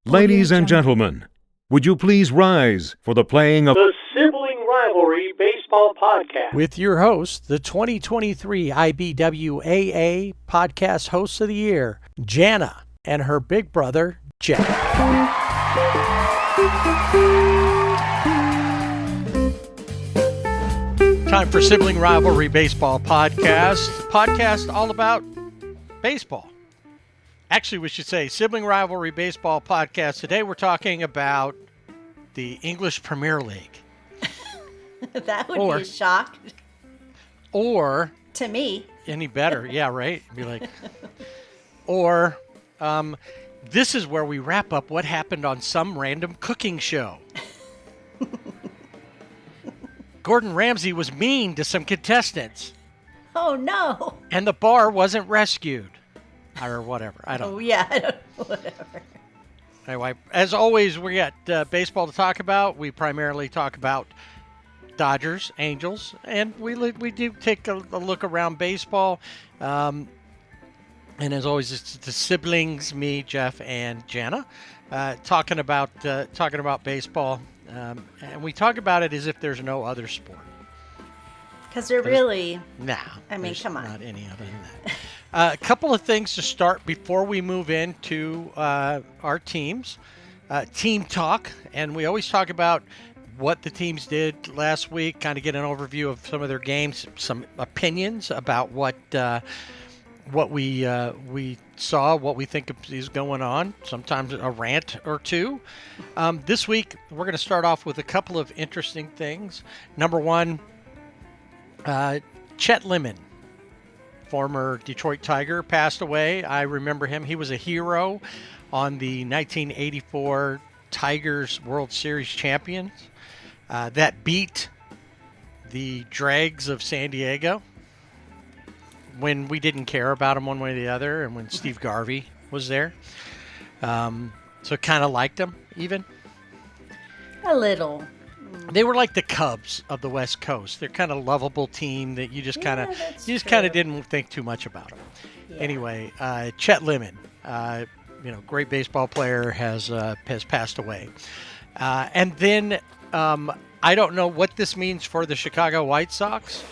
Ladies and gentlemen, would you please rise for the playing of the Sibling Rivalry Baseball Podcast with your host, the 2023 IBWAA Podcast Host of the Year, Jana, and her big brother, Jeff. Time for Sibling Rivalry Baseball Podcast all about baseball. Actually, we should say Sibling Rivalry Baseball Podcast. Today we're talking about the English Premier League. That would be a shock. Or to me. Any better. Yeah, right? Be like, or this is where we wrap up what happened on some random cooking show. Gordon Ramsay was mean to some contestants. Oh, no. And the bar wasn't rescued. Or whatever. I don't know. Yeah, I don't know. Whatever. Anyway, as always, we got baseball to talk about. We primarily talk about Dodgers, Angels, and we do take a look around baseball. And as always, it's the siblings, me, Jeff, and Jana, talking about baseball. And we talk about it as if there's no other sport. Because they're really... Nah. I mean, come on. Not any other than that. A couple of things to start before we move into our teams. Team talk. And we always talk about what the teams did last week, kind of get an overview of some of their games, some opinions about what we saw, what we think is going on, sometimes a rant or two. This week, we're going to start off with a couple of interesting things. Number one, Chet Lemon, former Detroit Tiger, passed away. I remember him. He was a hero on the 1984 Tigers World Series champions that beat the Dregs of San Diego when we didn't care about them one way or the other, and when Steve Garvey was there. So kind of liked them, even. A little. They were like the Cubs of the West Coast. They're kind of lovable team that you just kind of didn't think too much about them. Yeah. Anyway, Chet Lemon, great baseball player, has passed away. And then I don't know what this means for the Chicago White Sox,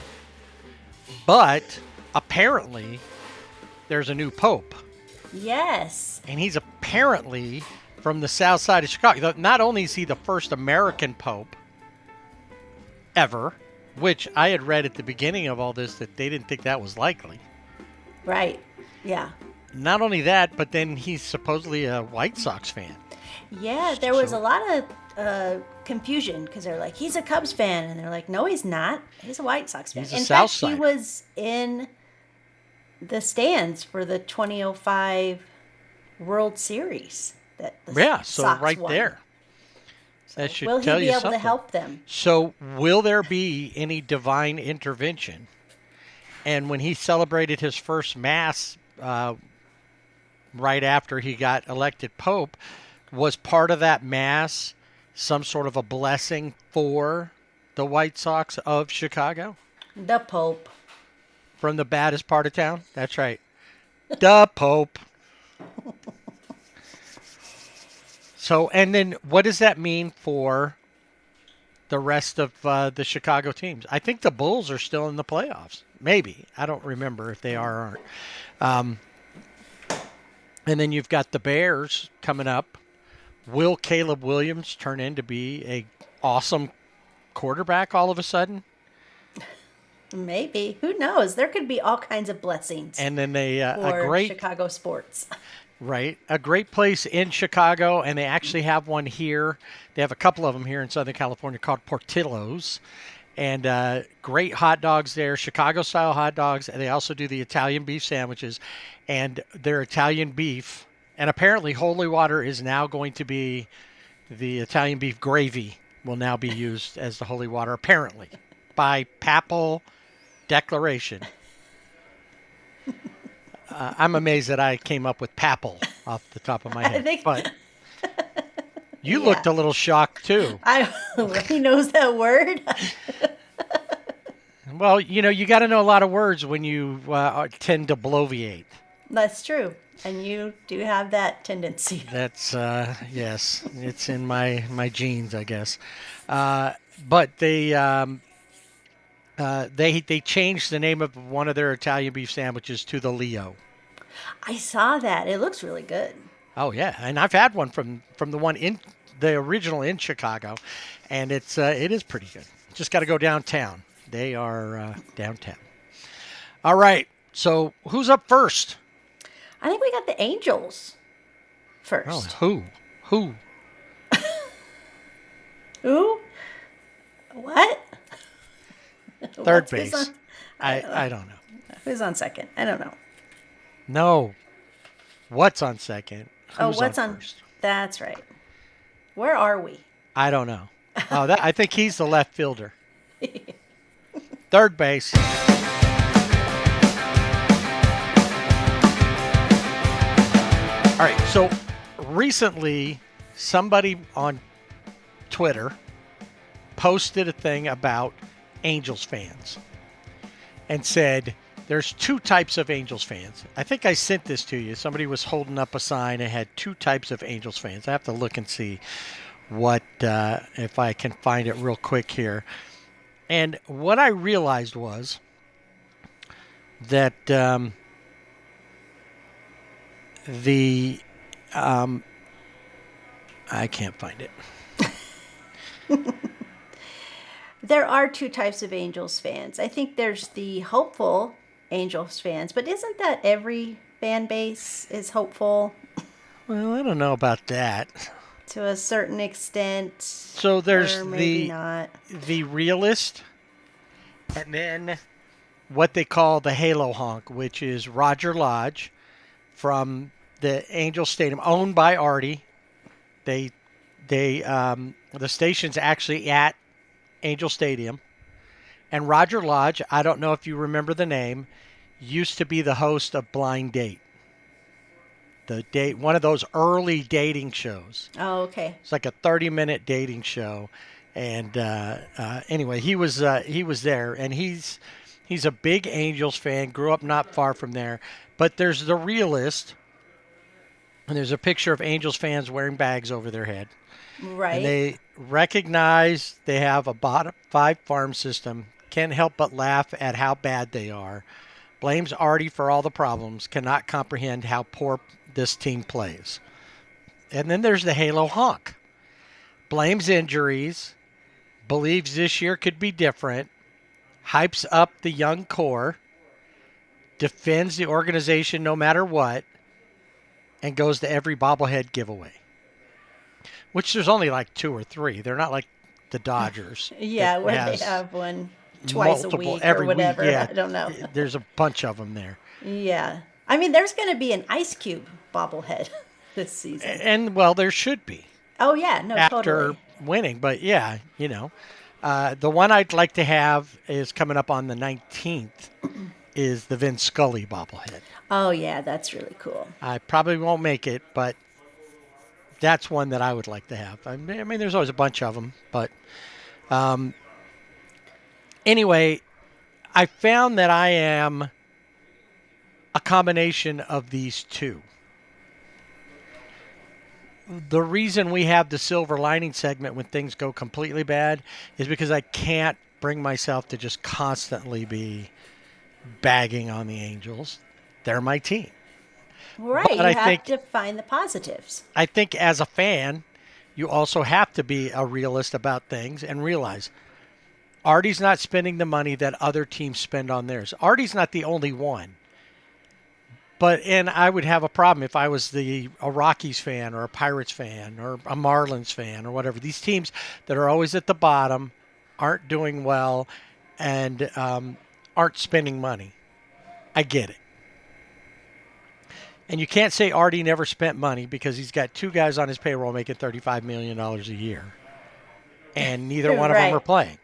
but apparently there's a new pope. Yes. And he's apparently from the south side of Chicago. Not only is he the first American pope ever, which I had read at the beginning of all this that they didn't think that was likely. Right. Yeah. Not only that, but then he's supposedly a White Sox fan. Yeah, there was a lot of confusion because they're like, he's a Cubs fan. And they're like, no, he's not. He's a White Sox fan. He's a In South fact, Side. He was in the stands for the 2005 World Series. So right won. there. That should will he tell be you able something. to help them? So will there be any divine intervention? And when he celebrated his first Mass right after he got elected Pope, was part of that Mass some sort of a blessing for the White Sox of Chicago? The Pope. From the baddest part of town? That's right. The Pope. So, and then what does that mean for the rest of the Chicago teams? I think the Bulls are still in the playoffs. Maybe. I don't remember if they are or aren't. And then you've got the Bears coming up. Will Caleb Williams turn in to be a awesome quarterback all of a sudden? Maybe. Who knows? There could be all kinds of blessings. And then for Chicago sports. Right. A great place in Chicago, and they actually have one here. They have a couple of them here in Southern California called Portillo's. And great hot dogs there, Chicago-style hot dogs. And they also do the Italian beef sandwiches. And their Italian beef, and apparently holy water is now going to be the Italian beef gravy will now be used as the holy water, apparently, by papal declaration. I'm amazed that I came up with papal off the top of my head. But you looked a little shocked, too. He knows that word? Well, you got to know a lot of words when you tend to bloviate. That's true. And you do have that tendency. That's yes, it's in my genes, I guess. But they changed the name of one of their Italian beef sandwiches to the Leo. I saw that. It looks really good. Oh yeah, and I've had one from the one in the original in Chicago, and it is pretty good. Just got to go downtown. They are downtown. All right. So who's up first? I think we got the Angels first. Oh, who? Who? What? Third Who's base. on- I don't know. Who's on second? I don't know. No. What's on second? Who's what's on? first? That's right. Where are we? I don't know. Oh, I think he's the left fielder. Third base. All right. So recently, somebody on Twitter posted a thing about Angels fans and said there's two types of Angels fans. I think I sent this to you. Somebody was holding up a sign and had two types of Angels fans. I have to look and see what if I can find it real quick here. And what I realized was that I can't find it. There are two types of Angels fans. I think there's the hopeful Angels fans, but isn't that every fan base is hopeful Well, I don't know about that. to a certain extent? So there's or maybe not. the realist, and then what they call the Halo honk, which is Roger Lodge from the Angel Stadium, owned by Artie. The station's actually at Angel Stadium. And Roger Lodge, I don't know if you remember the name, used to be the host of Blind Date. One of those early dating shows. Oh, okay. It's like a 30-minute dating show. And anyway, he was there, and he's a big Angels fan, grew up not far from there. But there's the realist, and there's a picture of Angels fans wearing bags over their head. Right. And they recognize they have a bottom 5 farm system, can't help but laugh at how bad they are, blames Artie for all the problems, cannot comprehend how poor this team plays. And then there's the Halo honk. Blames injuries, believes this year could be different, hypes up the young core, defends the organization no matter what, and goes to every bobblehead giveaway. Which there's only like 2 or 3. They're not like the Dodgers. Yeah, that where has they have one twice a week or whatever. Yeah, I don't know. There's a bunch of them there. Yeah. I mean, there's going to be an Ice Cube bobblehead this season. And, well, there should be. Oh, yeah. No, after totally. winning. But, yeah, the one I'd like to have is coming up on the 19th is the Vin Scully bobblehead. Oh, yeah. That's really cool. I probably won't make it, but that's one that I would like to have. I mean, there's always a bunch of them, but anyway, I found that I am a combination of these two. The reason we have the silver lining segment when things go completely bad is because I can't bring myself to just constantly be bagging on the Angels. They're my team. Right. But You I have think- to find the positives. I think as a fan, you also have to be a realist about things and realize Artie's not spending the money that other teams spend on theirs. Artie's not the only one. And I would have a problem if I was a Rockies fan or a Pirates fan or a Marlins fan or whatever. These teams that are always at the bottom aren't doing well and aren't spending money. I get it. And you can't say Artie never spent money because he's got 2 guys on his payroll making $35 million a year. And neither one of them Right. are playing.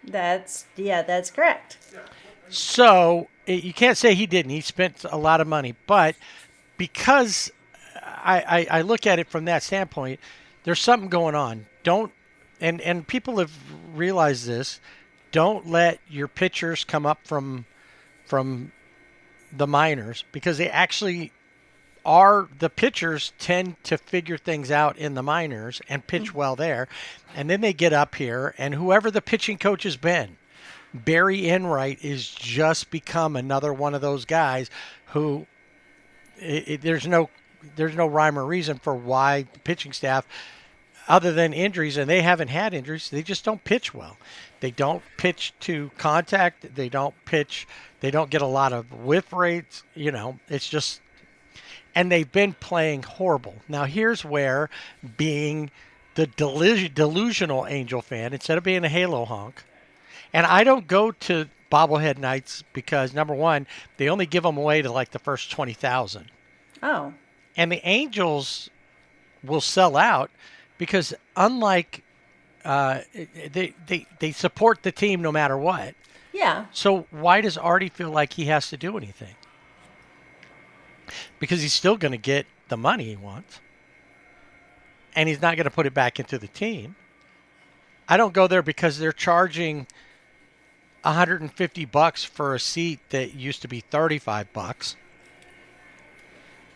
That's correct. So you can't say he didn't. He spent a lot of money. But because I look at it from that standpoint, there's something going on. And people have realized this, don't let your pitchers come up from the minors because they actually are the pitchers tend to figure things out in the minors and pitch well there. And then they get up here, and whoever the pitching coach has been, Barry Enright is just become another one of those guys who there's no rhyme or reason for why the pitching staff, other than injuries, and they haven't had injuries, they just don't pitch well. They don't pitch to contact. They don't pitch. They don't get a lot of whiff rates. It's just, and they've been playing horrible. Now here's where being the delusional Angel fan, instead of being a Halo honk, and I don't go to bobblehead nights because, number one, they only give them away to like the first 20,000. Oh. And the Angels will sell out because unlike they support the team no matter what. Yeah. So why does Artie feel like he has to do anything? Because he's still going to get the money he wants. And he's not going to put it back into the team. I don't go there because they're charging $150 for a seat that used to be $35.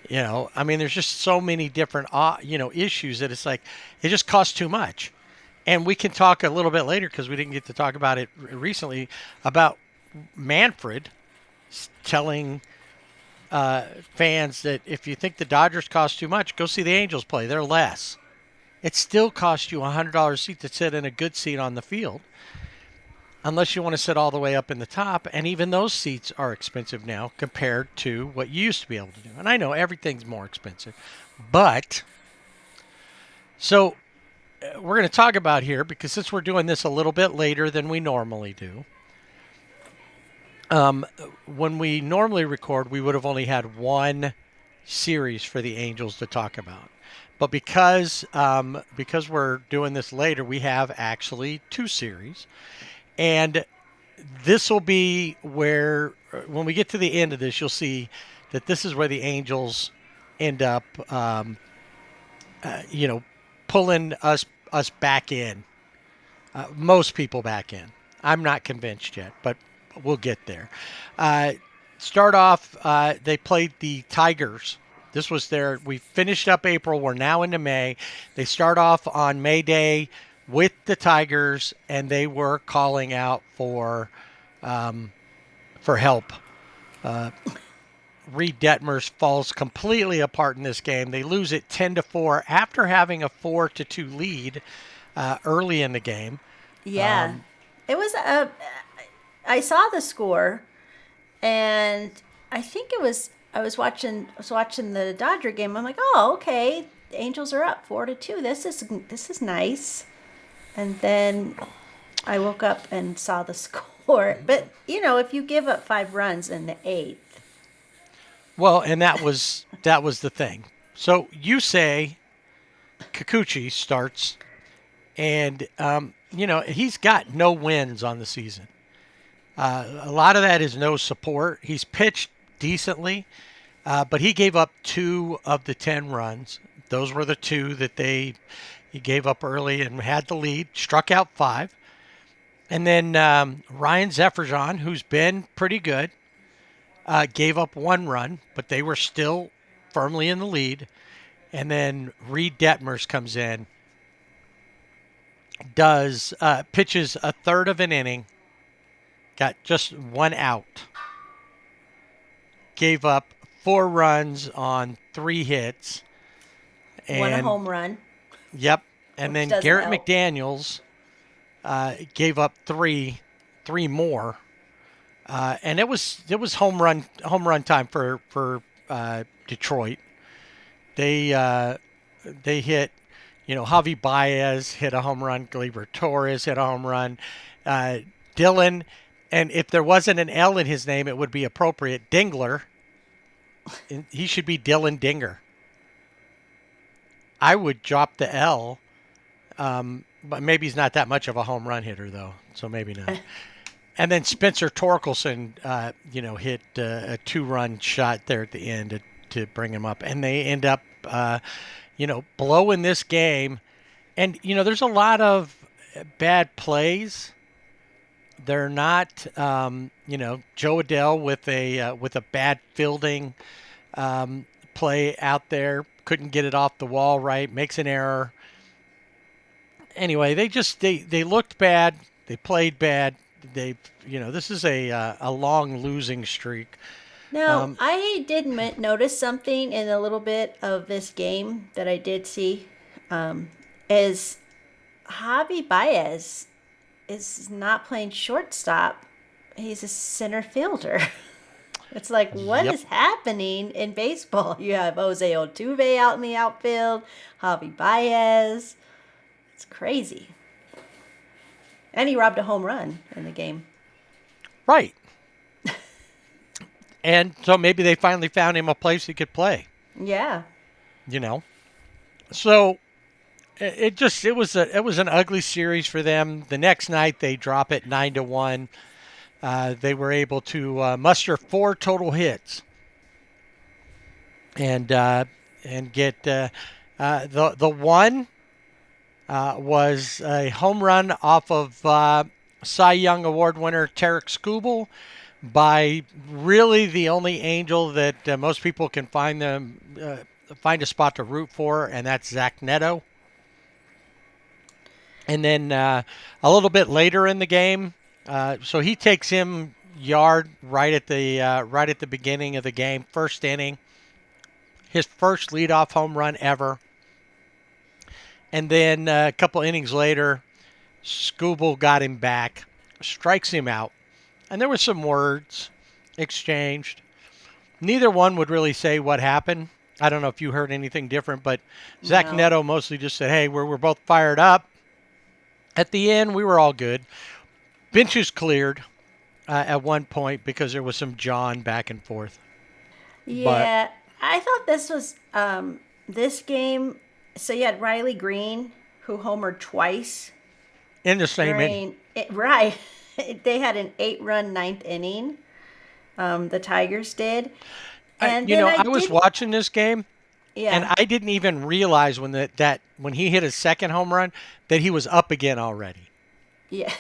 There's just so many different, issues that it's like, it just costs too much. And we can talk a little bit later, because we didn't get to talk about it recently, about Manfred telling fans that if you think the Dodgers cost too much, go see the Angels play. They're less. It still costs you $100 a seat to sit in a good seat on the field, unless you want to sit all the way up in the top. And even those seats are expensive now compared to what you used to be able to do. And I know everything's more expensive. But, so we're going to talk about here, because since we're doing this a little bit later than we normally do, when we normally record, we would have only had one series for the Angels to talk about. But because we're doing this later, we have actually two series. And this will be where, when we get to the end of this, you'll see that this is where the Angels end up, pulling us back in. Most people back in. I'm not convinced yet, but we'll get there. Start off, they played the Tigers. This was we finished up April. We're now into May. They start off on May Day with the Tigers, and they were calling out for help. Reed Detmers falls completely apart in this game. They lose it 10-4 after having a 4-2 lead early in the game. Yeah, it was I saw the score, and I think it was. I was watching the Dodger game. I'm like, oh, okay, the Angels are up 4-2. This is nice. And then I woke up and saw the score. But if you give up 5 runs in the 8th. Well, and that was the thing. So you say Kikuchi starts, and he's got no wins on the season. A lot of that is no support. He's pitched decently, but he gave up 2 of the 10 runs. Those were the 2 that he gave up early and had the lead, struck out 5. And then Ryan Zefferjon, who's been pretty good, gave up 1 run, but they were still firmly in the lead. And then Reed Detmers comes in, pitches a third of an inning, got just 1 out, gave up 4 runs on 3 hits. And, 1 home run. Yep. And then Garrett McDaniels gave up 3 more. And it was home run time for Detroit. They hit, Javi Baez hit a home run, Gleyber Torres hit a home run, Dylan, and if there wasn't an L in his name, it would be appropriate. Dingler, he should be Dylan Dinger. I would drop the L, but maybe he's not that much of a home run hitter though, so maybe not. And then Spencer Torkelson, hit a 2-run shot there at the end to bring him up. And they end up, blowing this game. And, there's a lot of bad plays. They're not, Joe Adele with a bad fielding play out there. Couldn't get it off the wall right. Makes an error. Anyway, they looked bad. They played bad. This is a long losing streak. Now, I did notice something in a little bit of this game that I did see. Is Javi Baez is not playing shortstop. He's a center fielder. It's like, what Yep. is happening in baseball? You have Jose Altuve out in the outfield, Javi Baez. It's crazy. And he robbed a home run in the game. Right. And so maybe they finally found him a place he could play. Yeah. So it was an ugly series for them. The next night they drop it 9-1. They were able to muster 4 total hits and get the one was a home run off of Cy Young Award winner Tarek Skubal by really the only Angel that most people can find a spot to root for, and that's Zach Neto. And then a little bit later in the game, so he takes him yard right at the beginning of the game, first inning, his first leadoff home run ever. And then a couple innings later, Skubal got him back, strikes him out, and there were some words exchanged. Neither one would really say what happened. I don't know if you heard anything different, but Zach No. Neto mostly just said, hey, we're both fired up. At the end, we were all good. Benches cleared at one point because there was some jawing back and forth. Yeah. I thought this was this game. So you had Riley Green, who homered twice. In the same inning. Right. They had an 8-run ninth inning. The Tigers did. And I was watching this game, Yeah. and I didn't even realize when he hit his second home run that he was up again already. Yeah.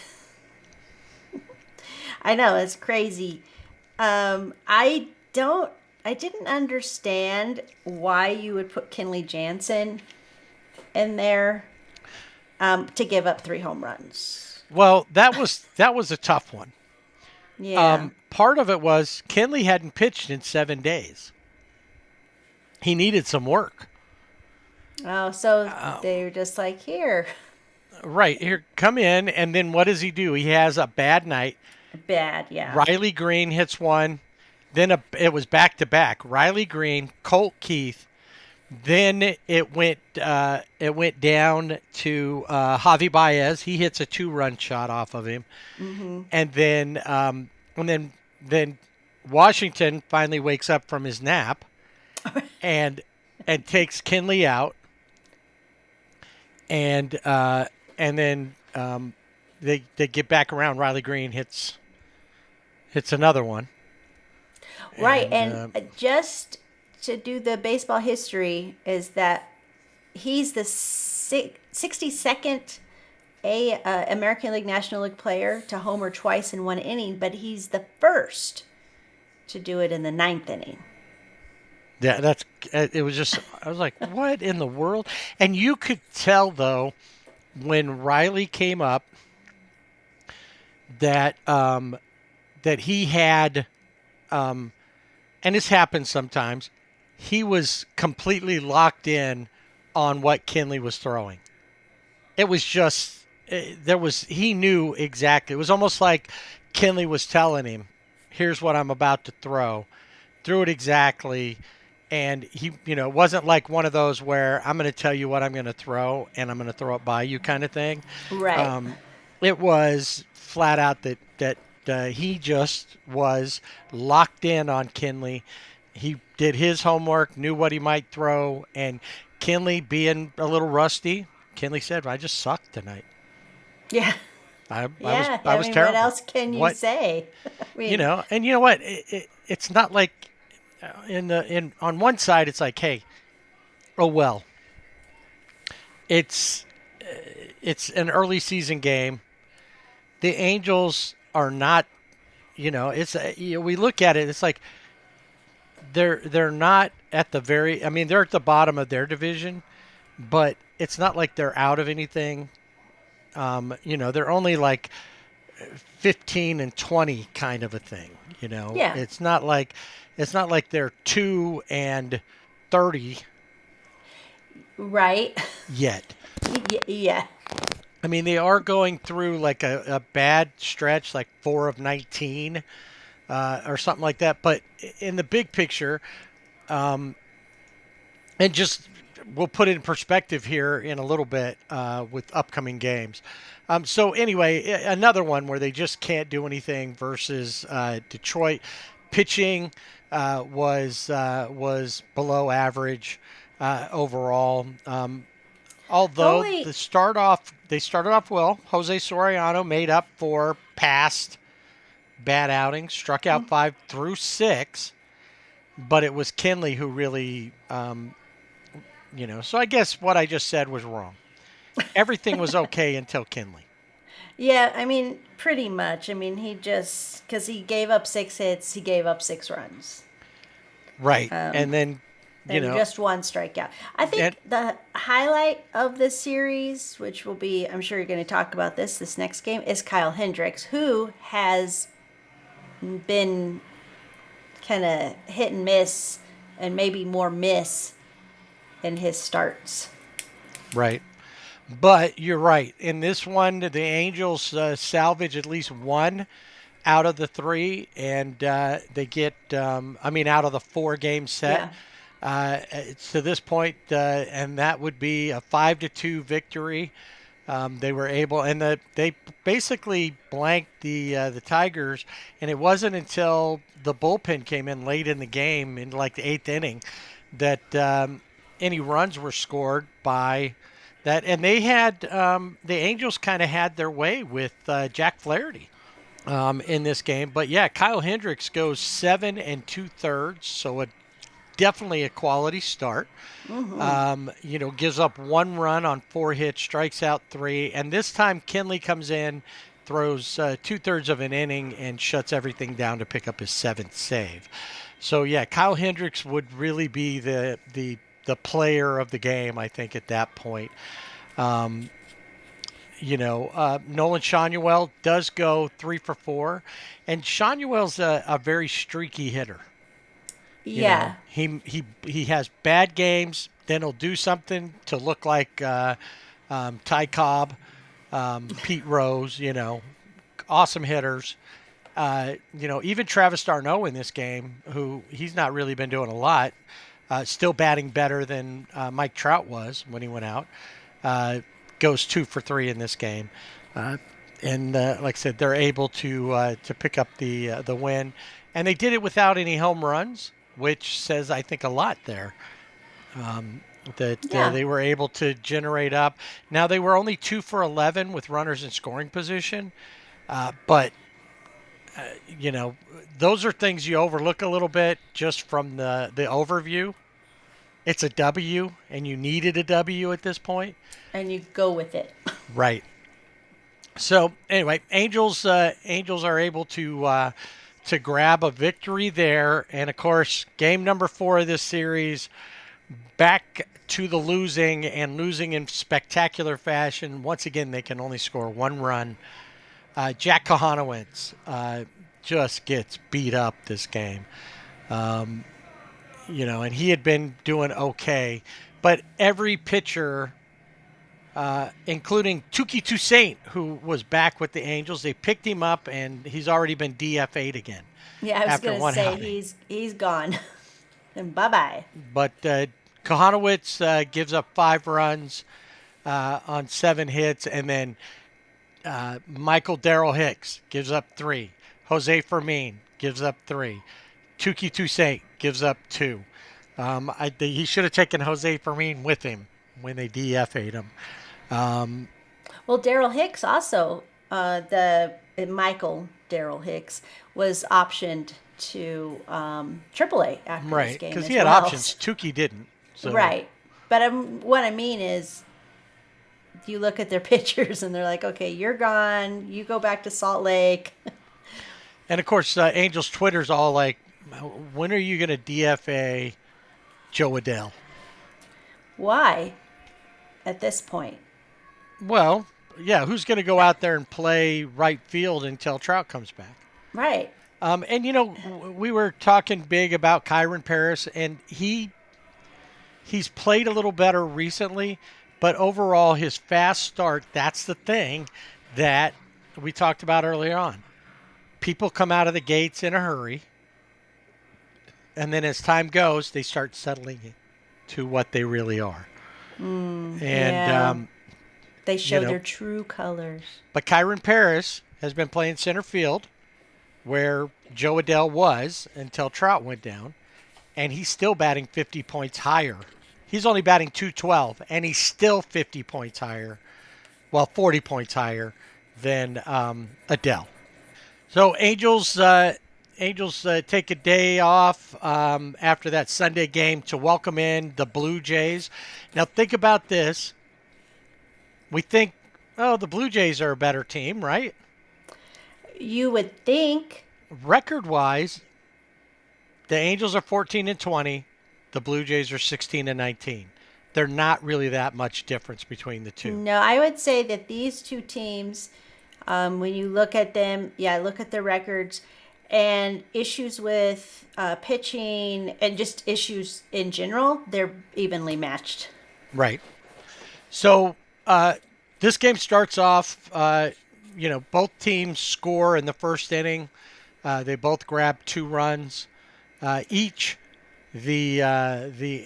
I know, it's crazy. I didn't understand why you would put Kenley Jansen in there to give up 3 home runs. Well, that was a tough one. Yeah. Part of it was Kenley hadn't pitched in 7 days. He needed some work. So they were just like, here. Right, here, come in, and then what does he do? He has a bad night. Bad, yeah. Riley Green hits one. Then it was back-to-back. Riley Green, Colt Keith. Then it went down to Javi Baez. He hits a 2-run shot off of him. Mm-hmm. And then Washington finally wakes up from his nap and takes Kenley out. And then they get back around. Riley Green hits another one. Right, and just to do the baseball history is that he's the 62nd American League National League player to homer twice in 1 inning, but he's the first to do it in the 9th inning. Yeah, it was just, I was like, what in the world? And you could tell, though, when Riley came up that he had, and this happens sometimes, he was completely locked in on what Kenley was throwing. It was just, he knew exactly. It was almost like Kenley was telling him, here's what I'm about to throw. Threw it exactly. And he, it wasn't like one of those where I'm going to tell you what I'm going to throw and I'm going to throw it by you kind of thing. Right. It was flat out that he just was locked in on Kenley. He did his homework, knew what he might throw, and Kenley being a little rusty, Kenley said, I just sucked tonight. Yeah. I Yeah. was terrible. What else can you say? I mean, And you know what? It's not like on one side it's like, hey, oh well. It's an early season game. The Angels are not, we look at it, it's like they're not at the very, I mean, they're at the bottom of their division, but it's not like they're out of anything. They're only like 15 and 20 kind of a thing. Yeah. It's not like they're 2 and 30 Right. yet. Yeah. I mean, they are going through like a bad stretch, like 4 of 19 or something like that. But in the big picture, and just we'll put it in perspective here in a little bit with upcoming games. So anyway, another one where they just can't do anything versus Detroit. Pitching was below average overall. Although Only they started off well. Jose Soriano made up for past bad outings, struck out 5 through 6, but it was Kinley who really, So I guess what I just said was wrong. Everything was okay until Kinley. Yeah, I mean, pretty much. I mean, because he gave up 6 hits, he gave up 6 runs. Right. And then, And just one strikeout. I think the highlight of this series, which will be, I'm sure you're going to talk about this next game, is Kyle Hendricks, who has been kind of hit and miss, and maybe more miss in his starts. Right. But you're right. In this one, the Angels salvage at least one out of the 3, and they get, out of the 4-game set. Yeah. To this point, and that would be a 5-2 victory. They were able, and they basically blanked the Tigers, and it wasn't until the bullpen came in late in the game, in like the 8th inning, that any runs were scored by that. And they had the Angels kind of had their way with Jack Flaherty in this game. But yeah, Kyle Hendricks goes 7 2/3, so definitely a quality start. Gives up 1 run on 4 hits, strikes out 3, and this time Kinley comes in, throws 2/3 of an inning, and shuts everything down to pick up his 7th save. So yeah, Kyle Hendricks would really be the player of the game, I think, at that point. Nolan Shanuel does go 3 for 4, and Shanuel's a very streaky hitter. Yeah. He has bad games, then he'll do something to look like Ty Cobb, Pete Rose, awesome hitters. Even Travis d'Arnaud in this game, who he's not really been doing a lot, still batting better than Mike Trout was when he went out, goes 2 for 3 in this game. And like I said, they're able to pick up the win. And they did it without any home runs, which says, I think, a lot there. They were able to generate up. Now, they were only 2 for 11 with runners in scoring position. But those are things you overlook a little bit just from the overview. It's a W, and you needed a W at this point. And you go with it. Right. So, anyway, Angels are able to grab a victory there. And, of course, game number 4 of this series, back to the losing in spectacular fashion. Once again, they can only score 1 run. Jack Kohanowitz just gets beat up this game. And he had been doing okay. But every pitcher, including Touki Toussaint, who was back with the Angels, they picked him up, and he's already been DFA'd again. Yeah, I was going to say he's gone. And bye-bye. But Kohanowitz gives up 5 runs on 7 hits, and then Michael Darrell Hicks gives up 3. Jose Fermin gives up 3. Touki Toussaint gives up 2. He should have taken Jose Fermin with him when they DFA'd him. Well, Darrell Hicks also, Michael Darrell Hicks was optioned to AAA after this game, because he had options. Touki didn't. So. Right, but what I mean is, you look at their pictures and they're like, okay, you're gone. You go back to Salt Lake. And of course, Angels Twitter's all like, when are you going to DFA Joe Adell? Why at this point? Well, yeah, who's going to go out there and play right field until Trout comes back? Right. And, we were talking big about Kyron Paris, and he's played a little better recently, but overall his fast start, that's the thing that we talked about earlier on. People come out of the gates in a hurry, and then as time goes, they start settling to what they really are. Yeah. They show know, their true colors. But Kyron Paris has been playing center field where Joe Adell was until Trout went down, and he's still batting 50 points higher. He's only batting 212, and he's still 50 points higher, 40 points higher than Adell. So Angels take a day off after that Sunday game to welcome in the Blue Jays. Now think about this. We think, the Blue Jays are a better team, right? You would think. Record-wise, the Angels are 14-20. The Blue Jays are 16-19. They're not really that much difference between the two. No, I would say that these two teams, when you look at them, look at their records and issues with pitching and just issues in general, they're evenly matched. Right. So this game starts off, both teams score in the first inning. They both grab 2 runs each. The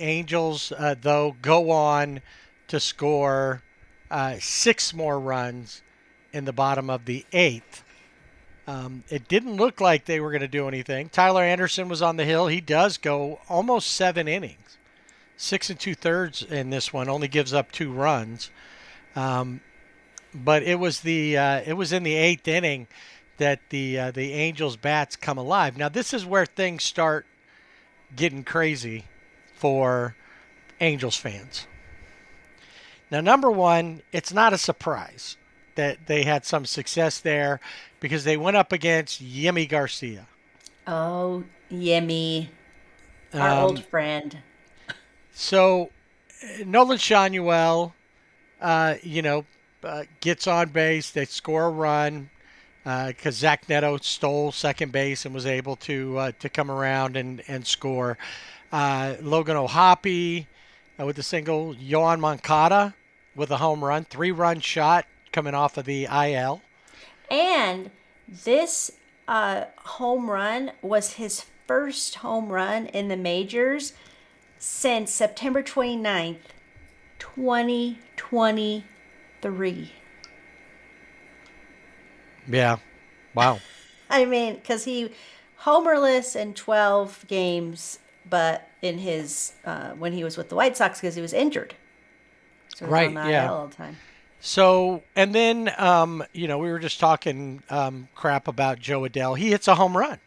Angels, though, go on to score 6 more runs in the bottom of the 8th. It didn't look like they were going to do anything. Tyler Anderson was on the hill. He does go almost 7 innings, 6 2/3 in this one. Only gives up 2 runs. But it was in the 8th inning that the Angels bats come alive. Now this is where things start getting crazy for Angels fans. Now, number one, it's not a surprise that they had some success there because they went up against Yimi Garcia. Oh, Yemi, our old friend. So, Nolan Shanuel, gets on base. They score a run because Zach Neto stole second base and was able to come around and score. Logan O'Hoppe with the single. Yohan Moncada with a home run. 3-run shot coming off of the IL. And this home run was his first home run in the majors since September 29th, 2023. Yeah. Wow. I mean, because he homerless in 12 games, but in his when he was with the White Sox because he was injured. So he was on the IL all the time. So, and then, we were just talking crap about Joe Adell. He hits a home run.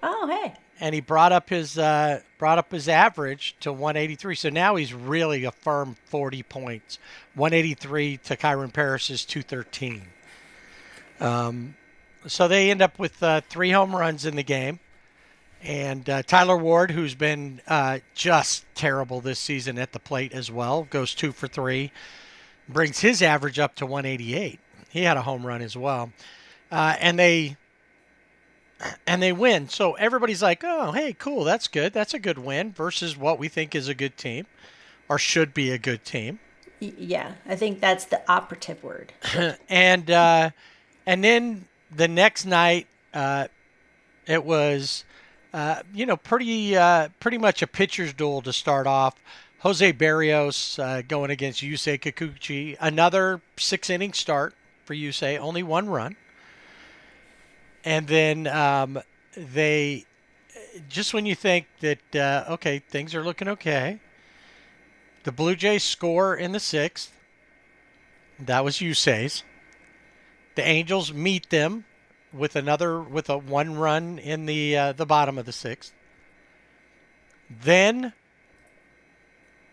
Oh, hey. And he brought up his average to 183. So now he's really a firm 40 points. 183 to Kyron Paris's 213. So they end up with 3 home runs in the game. And Tyler Ward, who's been just terrible this season at the plate as well, goes 2 for 3. Brings his average up to 188. He had a home run as well. And they win. So everybody's like, oh, hey, cool, that's good. That's a good win versus what we think is a good team or should be a good team. Yeah, I think that's the operative word. And then the next night, it was, pretty much a pitcher's duel to start off. Jose Barrios going against Yusei Kikuchi. Another 6-inning start for Yusei, only 1 run. And then they, just when you think that, okay, things are looking okay, the Blue Jays score in the 6th. That was Yusei's. The Angels meet them with a 1 run in the bottom of the 6th. Then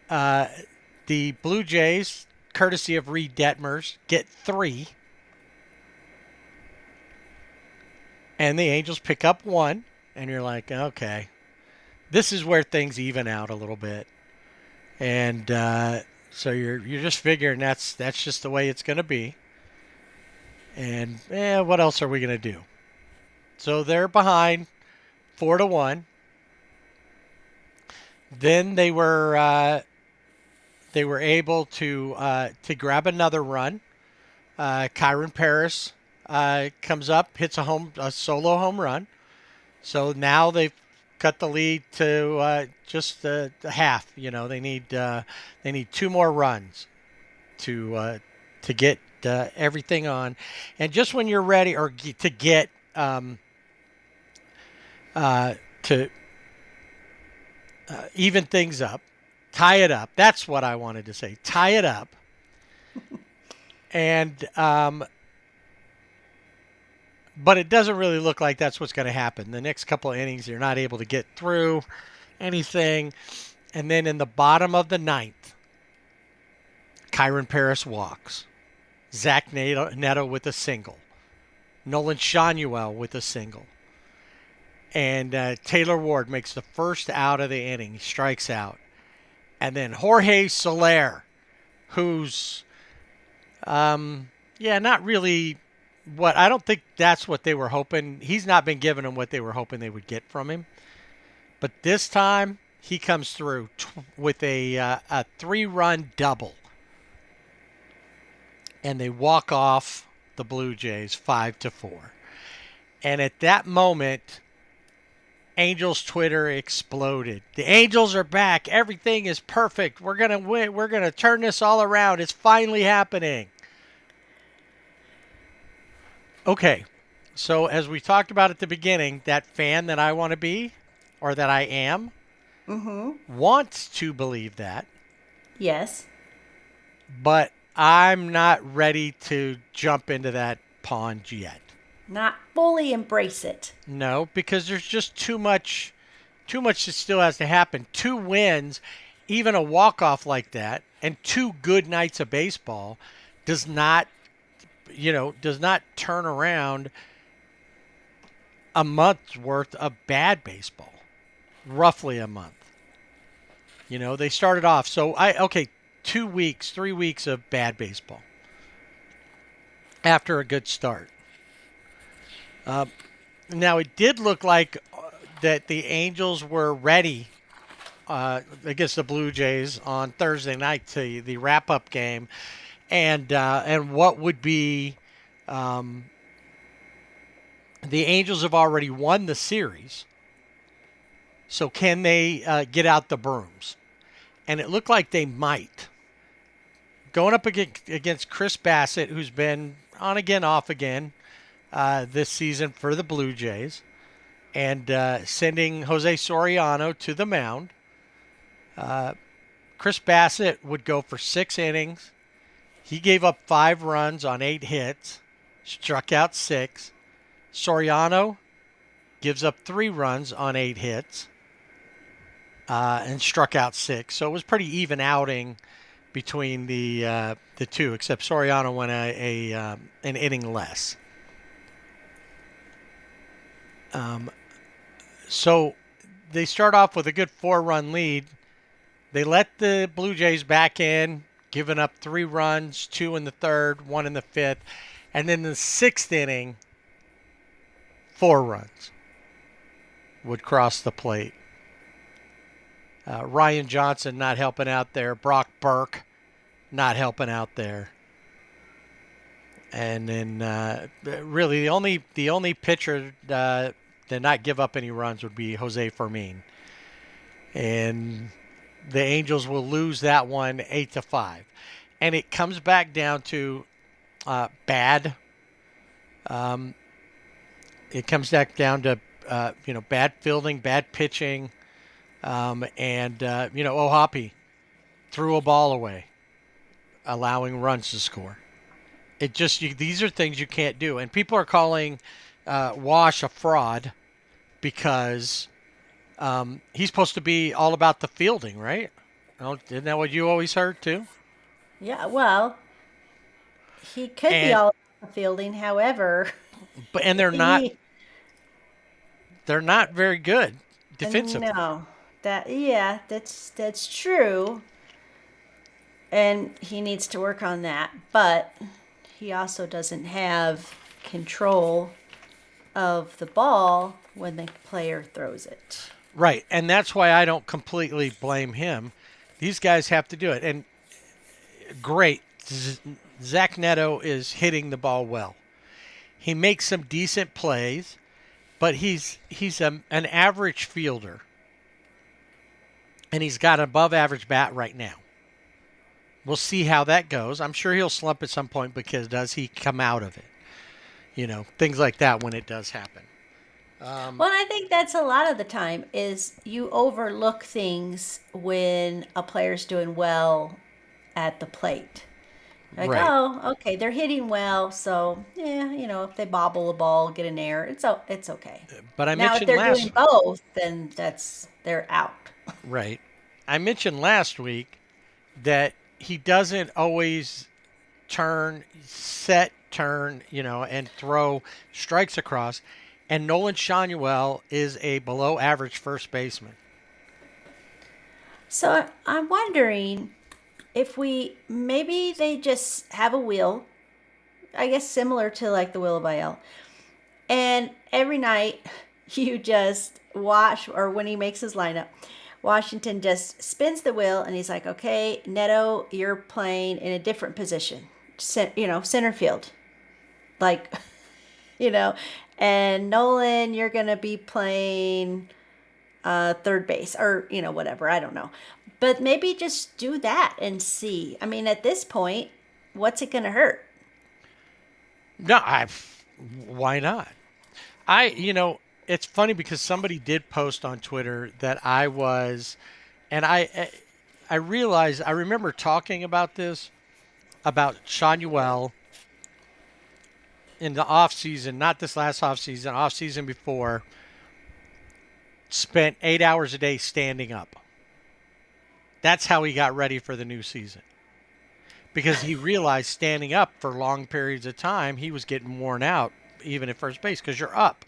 the Blue Jays, courtesy of Reed Detmers, get 3. and the Angels pick up one, and you're like, okay, this is where things even out a little bit, and so you're just figuring that's just the way it's going to be, and what else are we going to do? So they're behind 4-1. Then they were able to grab another run. Kyron Paris comes up, hits a solo home run. So now they've cut the lead to just the half. They need 2 more runs to get everything on, and just when you're ready or to get to even things up, tie it up. That's what I wanted to say. Tie it up, and but it doesn't really look like that's what's going to happen. The next couple of innings, you're not able to get through anything. And then in the bottom of the 9th, Kyron Paris walks. Zach Neto with a single. Nolan Shanuel with a single. And Taylor Ward makes the first out of the inning. He strikes out. And then Jorge Soler, who's, not really I don't think that's what they were hoping. He's not been giving them what they were hoping they would get from him. But this time, he comes through with a 3-run double. And they walk off the Blue Jays 5-4. And at that moment, Angels Twitter exploded. The Angels are back. Everything is perfect. We're going to win. We're going to turn this all around. It's finally happening. Okay, so as we talked about at the beginning, that fan that I want to be, or that I am, wants to believe that. Yes. But I'm not ready to jump into that pond yet. Not fully embrace it. No, because there's just too much that still has to happen. 2 wins, even a walk-off like that, and 2 good nights of baseball does not turn around a month's worth of bad baseball. Roughly a month. They started off. So 2 weeks, 3 weeks of bad baseball after a good start. Now, it did look like that the Angels were ready against the Blue Jays on Thursday night to the wrap-up game. And what would be the Angels have already won the series. So can they get out the brooms? And it looked like they might. Going up against Chris Bassett, who's been on again, off again this season for the Blue Jays, and sending Jose Soriano to the mound. Chris Bassett would go for 6 innings. He gave up 5 runs on 8 hits, struck out 6. Soriano gives up 3 runs on 8 hits, and struck out 6. So it was pretty even outing between the two, except Soriano went an inning less. So they start off with a good 4-run lead. They let the Blue Jays back in, giving up 3 runs, 2 in the 3rd, 1 in the 5th. And then the 6th inning, 4 runs would cross the plate. Ryan Johnson not helping out there. Brock Burke not helping out there. And then really the only pitcher to not give up any runs would be Jose Fermin. And the Angels will lose that one 8-5. And it comes back down to bad. It comes back down to bad fielding, bad pitching, and Ohapi threw a ball away, allowing runs to score. These are things you can't do, and people are calling Wash a fraud because he's supposed to be all about the fielding, right? Isn't that what you always heard too? Yeah, well, he could be all about the fielding. However, and they're not. They're not very good defensively. No, that's true, and he needs to work on that. But he also doesn't have control of the ball when the player throws it. Right, and that's why I don't completely blame him. These guys have to do it, and great. Zach Neto is hitting the ball well. He makes some decent plays, but he's an average fielder, and he's got an above average bat right now. We'll see how that goes. I'm sure he'll slump at some point because does he come out of it? Things like that when it does happen. Well, I think that's a lot of the time is you overlook things when a player's doing well at the plate. Like, Right. oh, okay, they're hitting well, so yeah, if they bobble a ball, get an error, it's okay. But I Now, if mentioned they're last doing both, then they're out. right. I mentioned last week that he doesn't always turn, and throw strikes across. And Nolan Shanuel is a below average first baseman. So I'm wondering if maybe they just have a wheel, I guess similar to like the wheel of IL, and every night you just watch, or when he makes his lineup, Washington just spins the wheel and he's like, okay, Neto, you're playing in a different position, center field. Like, you know, and Nolan, you're going to be playing third base or, whatever. I don't know. But maybe just do that and see. I mean, at this point, what's it going to hurt? No, why not? It's funny because somebody did post on Twitter that I was, and I realized, I remember talking about this, about Shanuel in the off season, not this last off season before, spent 8 hours a day standing up. That's how he got ready for the new season. Because he realized standing up for long periods of time, he was getting worn out, even at first base, because you're up.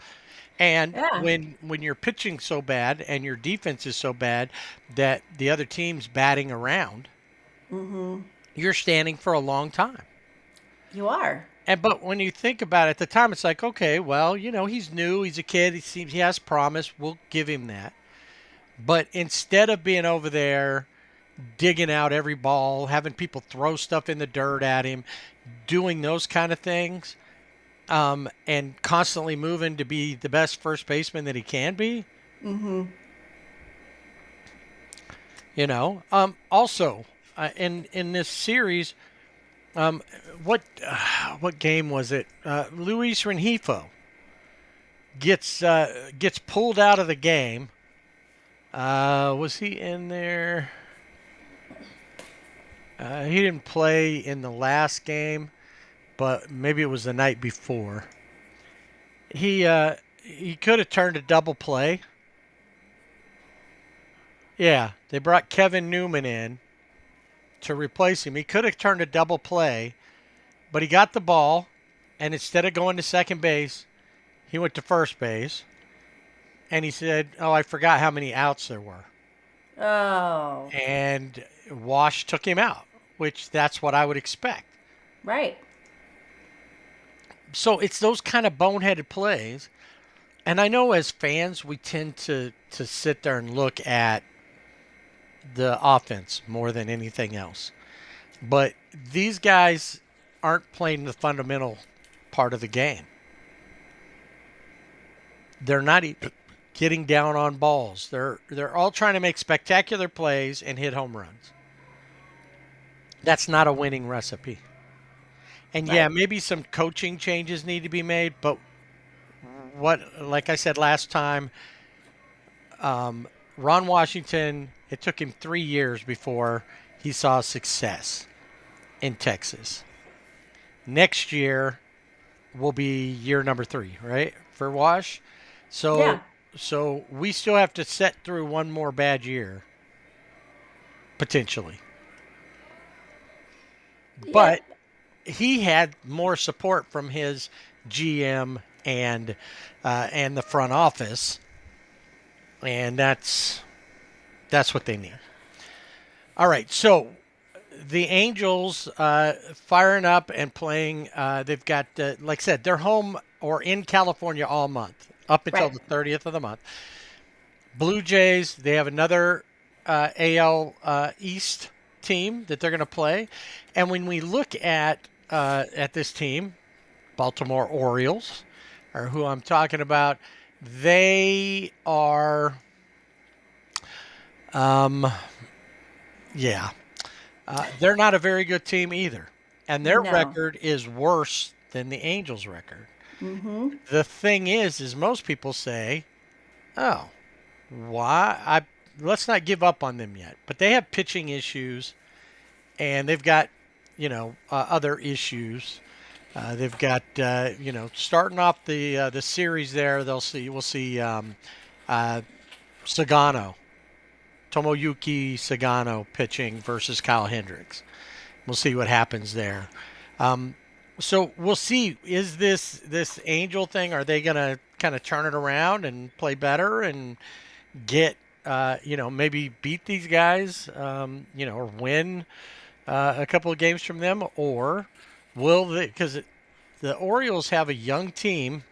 And Yeah. when you're pitching so bad and your defense is so bad that the other team's batting around, you're standing for a long time. You are. But when you think about it, at the time, it's like, okay, well, he's new, he's a kid, he has promise, we'll give him that. But instead of being over there digging out every ball, having people throw stuff in the dirt at him, doing those kind of things, and constantly moving to be the best first baseman that he can be. Also, in this series, what game was it? Luis Rengifo gets pulled out of the game. Was he in there? He didn't play in the last game, but maybe it was the night before. He could have turned a double play. Yeah, they brought Kevin Newman in to replace him. He could have turned a double play, but he got the ball, and instead of going to second base, he went to first base. And he said, "Oh, I forgot how many outs there were." Oh, And Wash took him out, which that's what I would expect. right. So it's those kind of boneheaded plays. And I know as fans, we tend to sit there and look at the offense more than anything else. But these guys aren't playing the fundamental part of the game. They're not getting down on balls. They're all trying to make spectacular plays and hit home runs. That's not a winning recipe. And yeah, Right. maybe some coaching changes need to be made, but like I said last time, Ron Washington, it took him 3 years before he saw success in Texas. Next year will be year number 3, right, for Wash? Yeah. So we still have to set through one more bad year, potentially. But he had more support from his GM and the front office and that's what they need. All right, so the Angels firing up and playing. They've got, like I said, they're home or in California all month up until Right. the 30th of the month. Blue Jays, they have another AL East team that they're going to play, and when we look at this team, Baltimore Orioles, are who I'm talking about. They are, yeah, they're not a very good team either, and their No. record is worse than the Angels' record. Mm-hmm. The thing is most people say, "Oh, why? Let's not give up on them yet." But they have pitching issues, and they've got, other issues. They've got, starting off the series there. We'll see Sagano, Tomoyuki Sagano pitching versus Kyle Hendricks. We'll see what happens there. So we'll see. Is this Angel thing? Are they gonna kind of turn it around and play better and get maybe beat these guys, or win a couple of games from them, or will they? Because the Orioles have a young team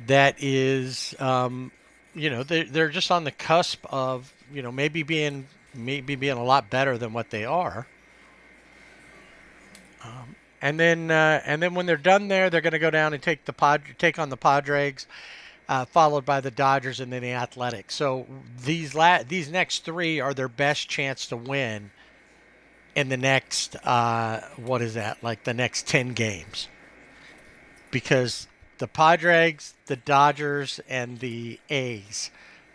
that is, they're just on the cusp of, maybe being a lot better than what they are. And then when they're done there, they're going to go down and take on the Padres, followed by the Dodgers and then the Athletics. So these next three are their best chance to win in the next what is that, like the next 10 games, because the Padres, the Dodgers, and the A's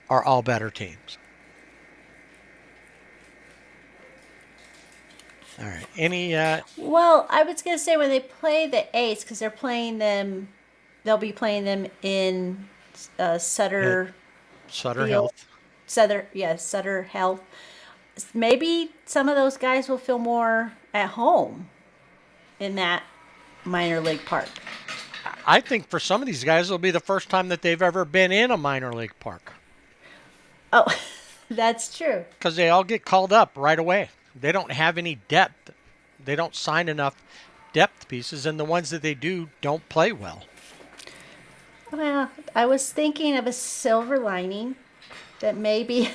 are all better teams. All right. Any Well, I was gonna say when they play the A's, because they'll be playing them in Sutter Sutter Field, Health? Sutter Health. Maybe some of those guys will feel more at home in that minor league park. I think for some of these guys, it'll be the first time that they've ever been in a minor league park, Oh, that's true. because they all get called up right away. They don't have any depth. They don't sign enough depth pieces, and the ones that they do don't play well. Well, I was thinking of a silver lining that maybe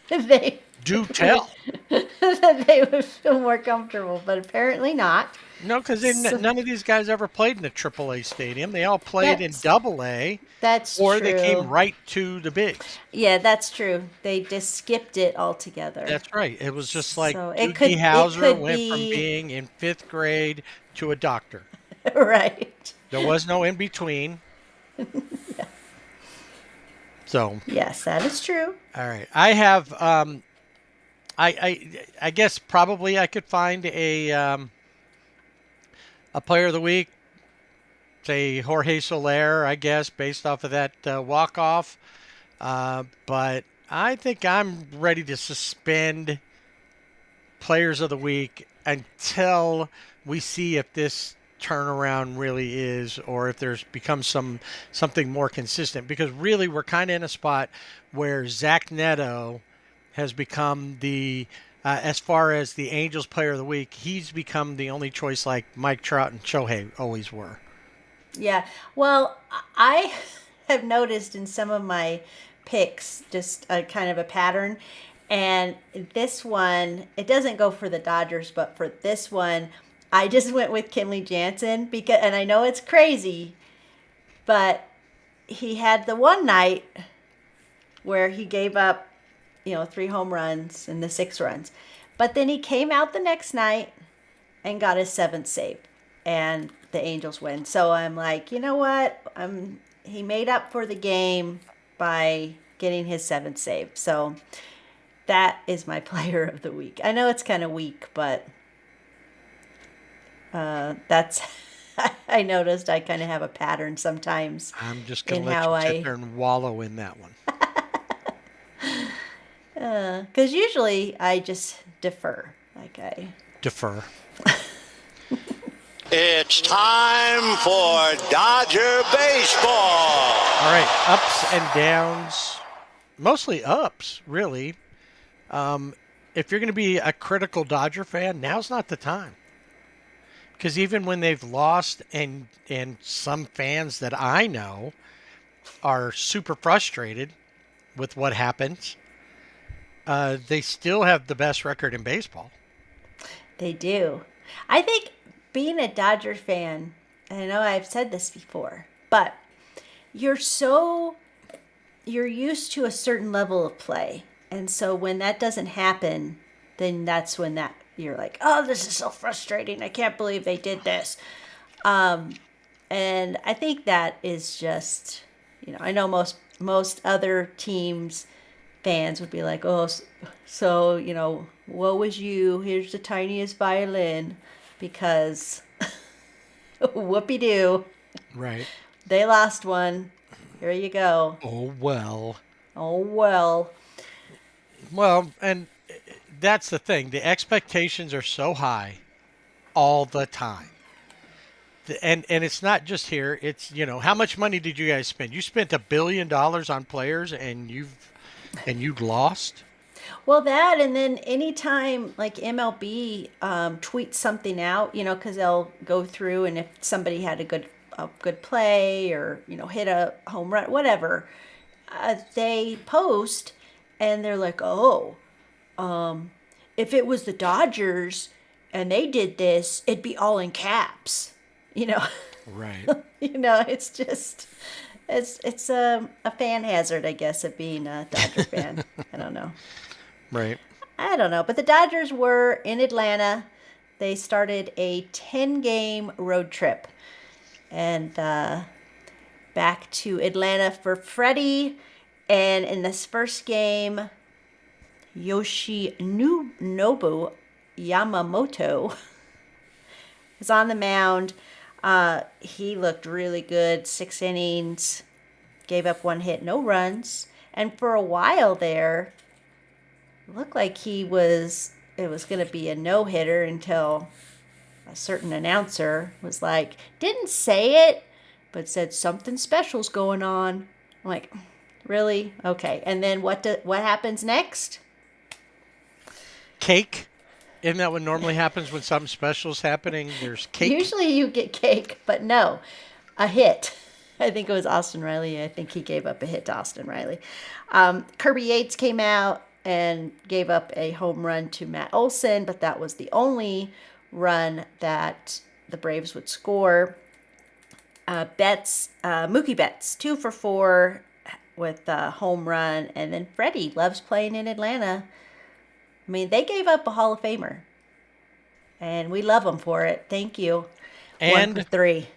they Do tell. that they would feel more comfortable, but apparently not. No, because So- none of these guys ever played in a AAA stadium. They all played in That's AA, that's or true. they came right to the bigs. Yeah, that's true. They just skipped it altogether. That's right. It was just like So Doogie Howser went from be being in fifth grade to a doctor. right. There was no in between. So, Yes, that is true. all right. I have, I guess probably I could find a player of the week, say Jorge Soler, I guess, based off of that walk off. But I think I'm ready to suspend players of the week until we see if this turnaround really is, or if there's become something more consistent, because really we're kind of in a spot where Zach Neto has become the as far as the Angels player of the week, he's become the only choice, like Mike Trout and Shohei always were. Yeah. Well, I have noticed in some of my picks just a kind of a pattern. And this one, it doesn't go for the Dodgers, but for this one, I just went with Kenley Jansen because, and I know it's crazy, but he had the one night where he gave up, 3 home runs and the 6 runs. But then he came out the next night and got his 7th save. And the Angels win. So I'm like, you know what? He made up for the game by getting his 7th save. So that is my player of the week. I know it's kind of weak, but that's I noticed I kind of have a pattern sometimes. I'm just going in to let how you sit I- there and wallow in that one. Because usually I just defer. Like I Defer. It's time for Dodger baseball. All right, ups and downs, mostly ups, really. If you're going to be a critical Dodger fan, now's not the time. Because even when they've lost, and some fans that I know are super frustrated with what happens, they still have the best record in baseball. They do. I think being a Dodger fan, I know I've said this before, but you're used to a certain level of play. And so when that doesn't happen, then that's when you're like, oh, this is so frustrating. I can't believe they did this. And I think that is just, I know most other teams fans would be like, oh, so, woe was you. Here's the tiniest violin because whoopee-doo. Right. They lost one. Here you go. Oh, well. Oh, well. Well, and that's the thing. The expectations are so high all the time. And it's not just here. It's, how much money did you guys spend? You spent $1 billion on players and you lost? Well, that, and then anytime like MLB tweets something out, because they'll go through, and if somebody had a good play or hit a home run, whatever, they post, and they're like, oh, if it was the Dodgers and they did this, it'd be all in caps, Right. It's just. It's a fan hazard, I guess, of being a Dodger fan. I don't know. Right. I don't know. But the Dodgers were in Atlanta. They started a 10-game road trip. And back to Atlanta for Freddie. And in this first game, Yoshinobu Yamamoto was on the mound. He looked really good. 6 innings, gave up 1 hit, no runs. And for a while there, it looked like it was going to be a no-hitter until a certain announcer was like, didn't say it, but said something special's going on. I'm like, really? Okay. And then what happens next? Cake. Isn't that what normally happens when something special is happening? There's cake. Usually you get cake, but no, a hit. I think it was Austin Riley. I think he gave up a hit to Austin Riley. Kirby Yates came out and gave up a home run to Matt Olson, but that was the only run that the Braves would score. Mookie Betts, 2 for 4 with a home run. And then Freddie loves playing in Atlanta. I mean, they gave up a Hall of Famer, and we love them for it. Thank you. And 1 for 3.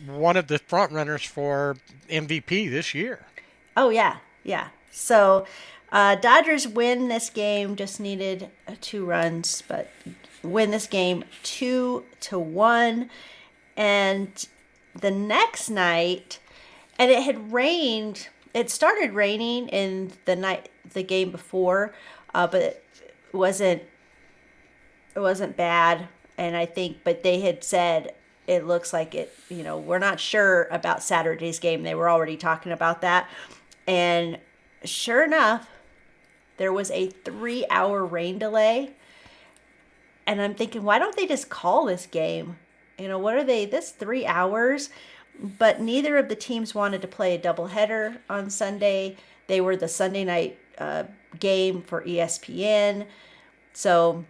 One of the front runners for MVP this year. Oh, yeah. Yeah. So Dodgers win this game, just needed 2 runs, but win this game 2-1. And the next night, and it had rained. It started raining in the game before, but it wasn't bad. And I think, but they had said it looks like it, we're not sure about Saturday's game. They were already talking about that. And sure enough, there was a 3-hour rain delay. And I'm thinking, why don't they just call this game? What are they, this 3 hours? But neither of the teams wanted to play a doubleheader on Sunday. They were the Sunday night game for ESPN. So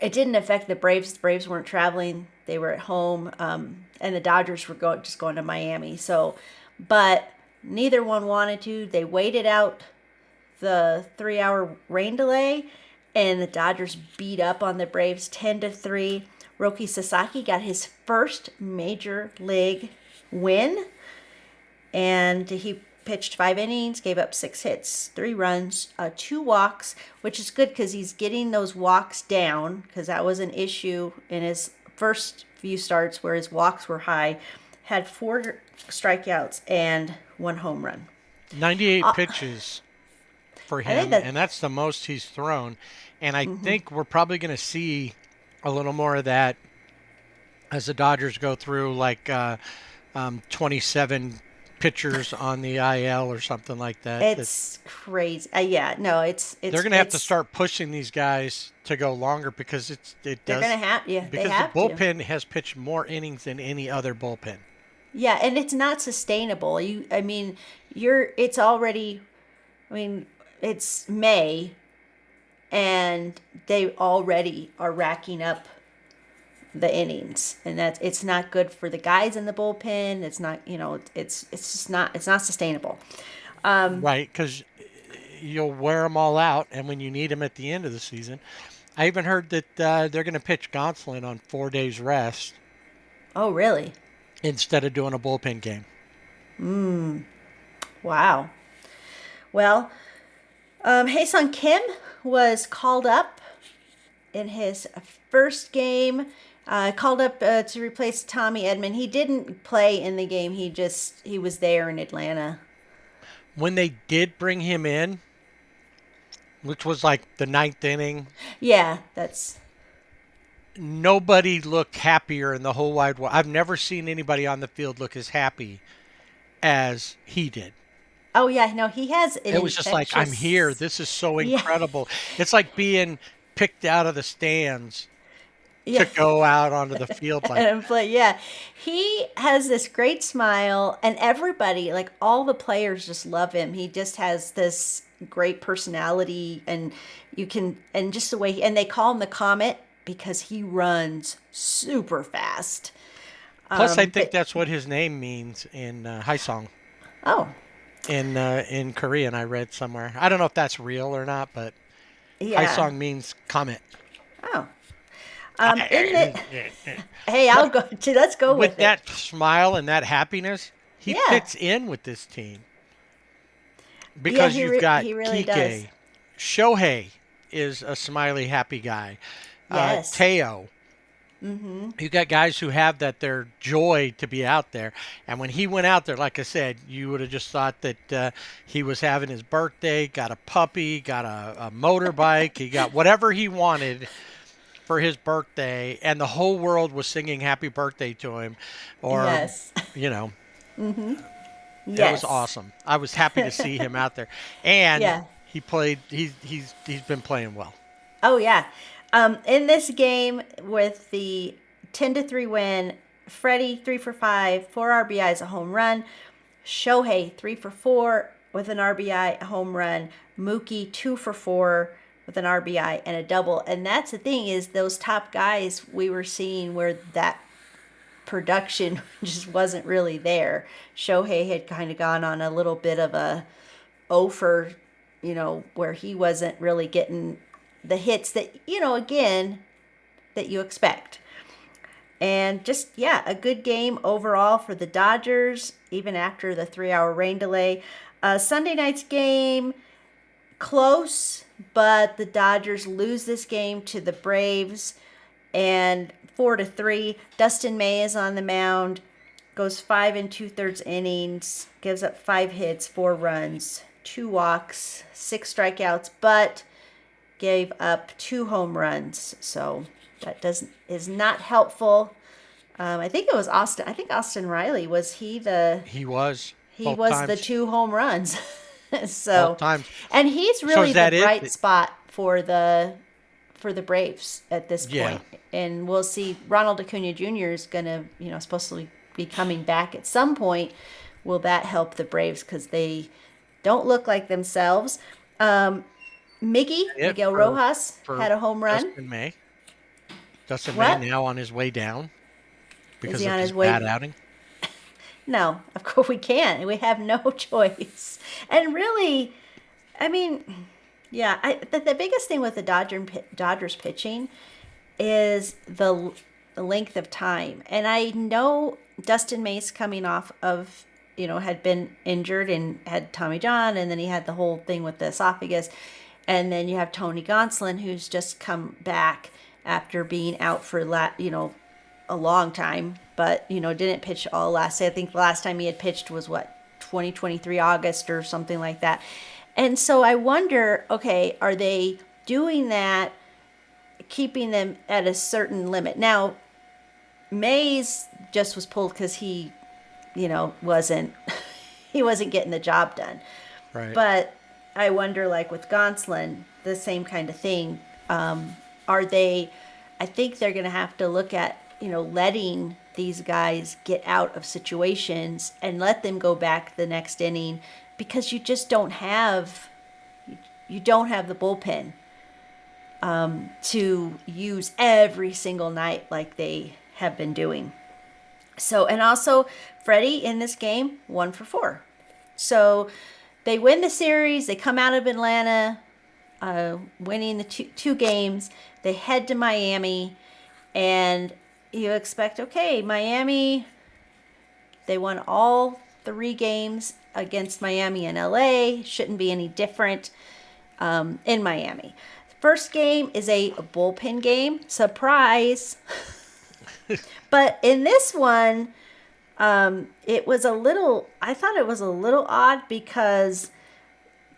it didn't affect the Braves. The Braves weren't traveling. They were at home. And the Dodgers were just going to Miami. So, but neither one wanted to. They waited out the 3-hour rain delay, and the Dodgers beat up on the Braves 10-3. Roki Sasaki got his first major league win, and he pitched 5 innings, gave up 6 hits, 3 runs, 2 walks, which is good because he's getting those walks down, because that was an issue in his first few starts where his walks were high. Had 4 strikeouts and 1 home run. 98 pitches for him, and that's the most he's thrown. And I think we're probably going to see a little more of that as the Dodgers go through like 27 pitchers on the IL or something like that. It's crazy. Yeah, no, They're going to have to start pushing these guys to go longer because they're gonna have, yeah, they because the have to. bullpen has pitched more innings than any other bullpen. Yeah, and it's not sustainable. I mean, it's already, I mean, it's May, and they already are racking up the innings, and it's not good for the guys in the bullpen. It's not, it's just not, it's not sustainable. Right, because you'll wear them all out, and when you need them at the end of the season, I even heard that they're going to pitch Gonsolin on 4 days rest Oh, really? instead of doing a bullpen game. Wow. Well, Hae-Sung Kim was called up in his first game. Called up to replace Tommy Edman. He didn't play in the game. He was there in Atlanta. When they did bring him in, which was like the ninth inning, Yeah, that's nobody looked happier in the whole wide world. I've never seen anybody on the field look as happy as he did. Oh yeah, no, he has. It was just like, I'm here. This is so Yeah. incredible. It's like being picked out of the stands Yeah. to go out onto the field. Like, And play, yeah, he has this great smile, and everybody, like all the players, just love him. He just has this great personality, and and just the way, and they call him the Comet because he runs super fast. plus, I think but- that's what his name means in Haesong Oh, in Korean. I read somewhere. I don't know if that's real or not, but yeah. Haesong means comet. Oh. Hey, I'll go. Let's go with it. that smile and that happiness, he Yeah. fits in with this team. Because he you've got he really Kike. does. Shohei is a smiley, happy guy. Yes. Teo. You got guys who have their joy to be out there. And when he went out there, like I said, you would have just thought that he was having his birthday, got a puppy, got a motorbike, he got whatever he wanted for his birthday, and the whole world was singing happy birthday to him. Or, Yes. you know, it Yes. was awesome. I was happy to see him out there. And Yeah. he played, he's been playing well. Oh yeah. In this game with the 10-3 win, Freddie 3 for 5, 4 RBIs, a home run. Shohei 3 for 4 with an RBI, a home run. Mookie 2 for 4 with an RBI and a double. And that's the thing, is those top guys we were seeing where that production just wasn't really there. Shohei had kind of gone on a little bit of a for, where he wasn't really getting the hits that, again, that you expect. And just, yeah, a good game overall for the Dodgers, even after the 3-hour rain delay. Sunday night's game, close, but the Dodgers lose this game to the Braves, and 4-3. Dustin May is on the mound, goes 5 2/3 innings, gives up 5 hits, 4 runs, 2 walks, 6 strikeouts, but gave up 2 home runs. So that is not helpful. I think it was Austin. I think Austin Riley was He the was. Both times. 2 home runs. So Both times. and he's really is that the it? bright spot for the Braves at this point. Yeah. And we'll see. Ronald Acuna Jr. is gonna, supposed to be coming back at some point. Will that help the Braves, because they don't look like themselves? Miguel Rojas had a home run. Dustin May. Dustin What? May now on his way down because he of on his his way- bad outing. No, of course we can't. We have no choice. And really, I mean, yeah, the biggest thing with the Dodgers pitching is the length of time. And I know Dustin May's coming off of, had been injured and had Tommy John, and then he had the whole thing with the esophagus. And then you have Tony Gonsolin, who's just come back after being out for a long time, but didn't pitch all last. I think the last time he had pitched was 2023 August or something like that. And so I wonder, okay, are they doing that, keeping them at a certain limit? Now, Mays just was pulled because he, wasn't he wasn't getting the job done. Right. But I wonder, like with Gonsolin, the same kind of thing. Are they? I think they're going to have to look at letting these guys get out of situations and let them go back the next inning, because you just don't have the bullpen to use every single night like they have been doing. So, and also Freddie in this game 1 for 4. So they win the series. They come out of Atlanta, winning the two games. They head to Miami, and you expect, okay, Miami, they won all 3 games against Miami and LA. Shouldn't be any different in Miami. First game is a bullpen game. Surprise. But in this one, I thought it was a little odd because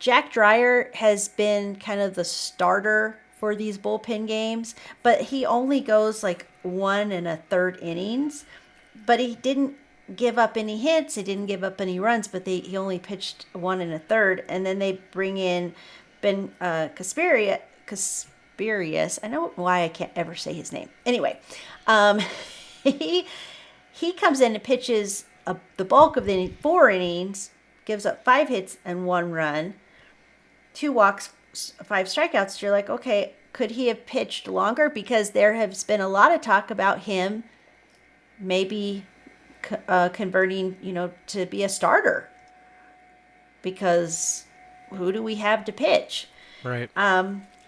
Jack Dreyer has been kind of the starter for these bullpen games, but he only goes like 1 1/3 innings. But he didn't give up any hits. He didn't give up any runs, but he only pitched 1 1/3. And then they bring in Ben Casparius. I know why I can't ever say his name. Anyway, he comes in and pitches the bulk of the 4 innings, gives up 5 hits and 1 run, 2 walks, 5 strikeouts. You're like, okay, could he have pitched longer? Because there has been a lot of talk about him maybe converting, to be a starter. Because who do we have to pitch? Right.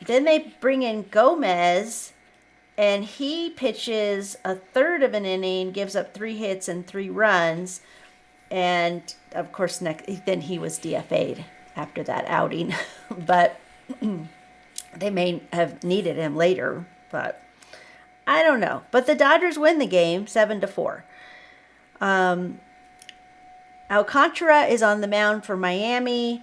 Then they bring in Gomez, and he pitches 1/3 of an inning, gives up 3 hits and 3 runs. And of course, then he was DFA'd after that outing. But they may have needed him later, but I don't know. But the Dodgers win the game 7-4. Alcantara is on the mound for Miami.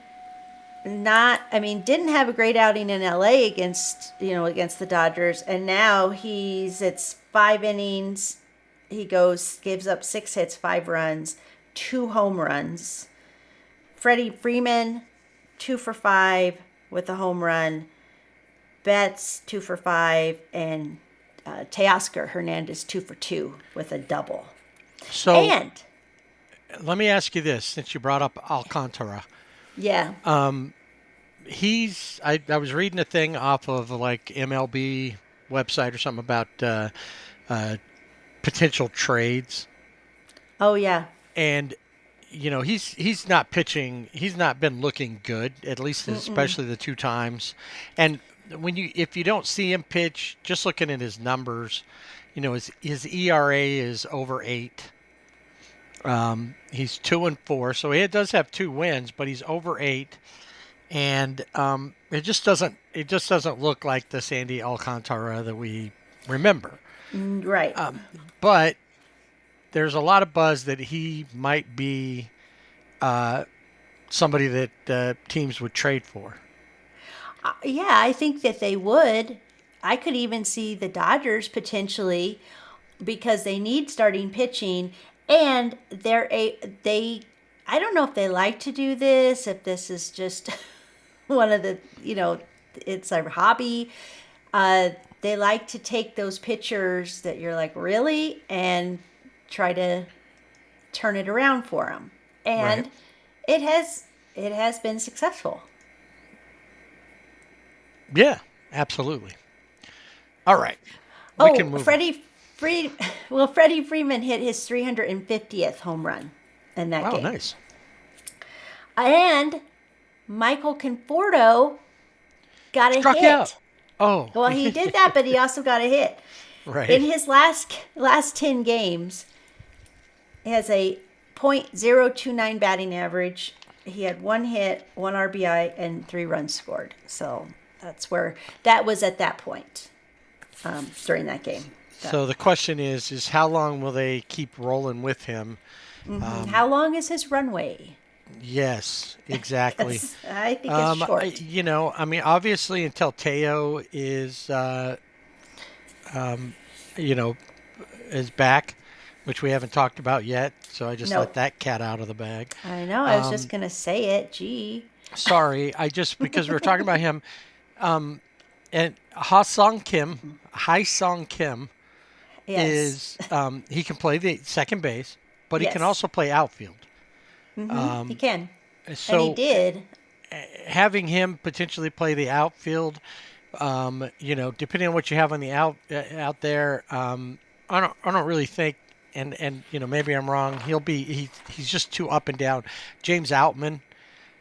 Didn't have a great outing in LA against the Dodgers, and now it's 5 innings. He gives up 6 hits, 5 runs, 2 home runs. Freddie Freeman, 2 for 5 with a home run. Betts, 2 for 5, and Teoscar Hernandez, 2 for 2 with a double. So And let me ask you this, since you brought up Alcantara. yeah, I was reading a thing off of like MLB website or something about potential trades. oh yeah, And he's not pitching. He's not been looking good, at least especially the 2 times. And if you don't see him pitch, just looking at his numbers, his ERA is over 8. He's 2-4, so he does have 2 wins, but he's over 8. And it just doesn't look like the Sandy Alcantara that we remember. right. But there's a lot of buzz that he might be somebody that teams would trade for. Yeah, I think that they would. I could even see the Dodgers potentially, because they need starting pitching, and I don't know if they like to do this, if this is just one of the, it's a hobby. They like to take those pitchers that you're like, really? And try to turn it around for them. And Right. it has been successful. Yeah, absolutely. All right. We can move on. Freddie Freeman hit his 350th home run in that game. Oh, nice. And Michael Conforto got a Struck hit. out. Oh. Well, he did that, but he also got a hit. Right. In his last 10 games, he has a .029 batting average. He had 1 hit, 1 RBI, and 3 runs scored. So that was at that point during that game. So the question is how long will they keep rolling with him? How long is his runway? Yes, exactly. I think it's short. Obviously until Teo is, is back, which we haven't talked about yet. So I just Nope. let that cat out of the bag. I know. I was just gonna say it. Gee. Sorry, I just because we were talking about him, and Hae-Sung Kim Yes. is he can play the second base, but he can Yes. also play outfield. He can. And he So did. having him potentially play the outfield, depending on what you have on the out there, I don't really think. And maybe I'm wrong. He's just too up and down. James Outman,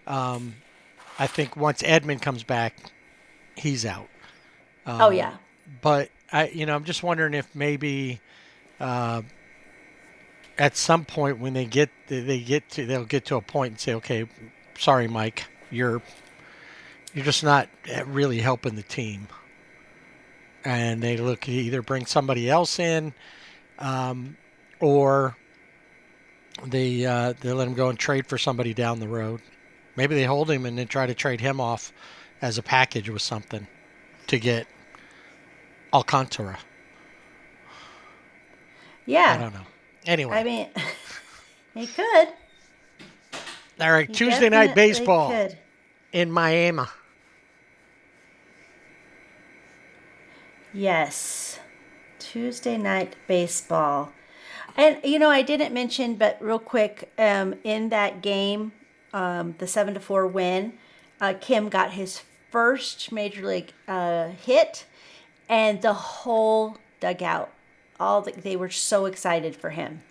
I think once Edmund comes back, he's out. Oh yeah. But I'm just wondering if maybe at some point when they'll get to a point and say, okay, sorry, Mike, you're just not really helping the team, and they look to either bring somebody else in, or they let him go and trade for somebody down the road. Maybe they hold him and then try to trade him off as a package with something to get Alcantara. I Yeah. don't know. Anyway, I mean, he could. all right, He Tuesday night definitely baseball could. in Miami. Yes. Tuesday night baseball. And I didn't mention, but real quick, in that game, the 7-4 win, Kim got his first major league hit, and the whole dugout, they were so excited for him.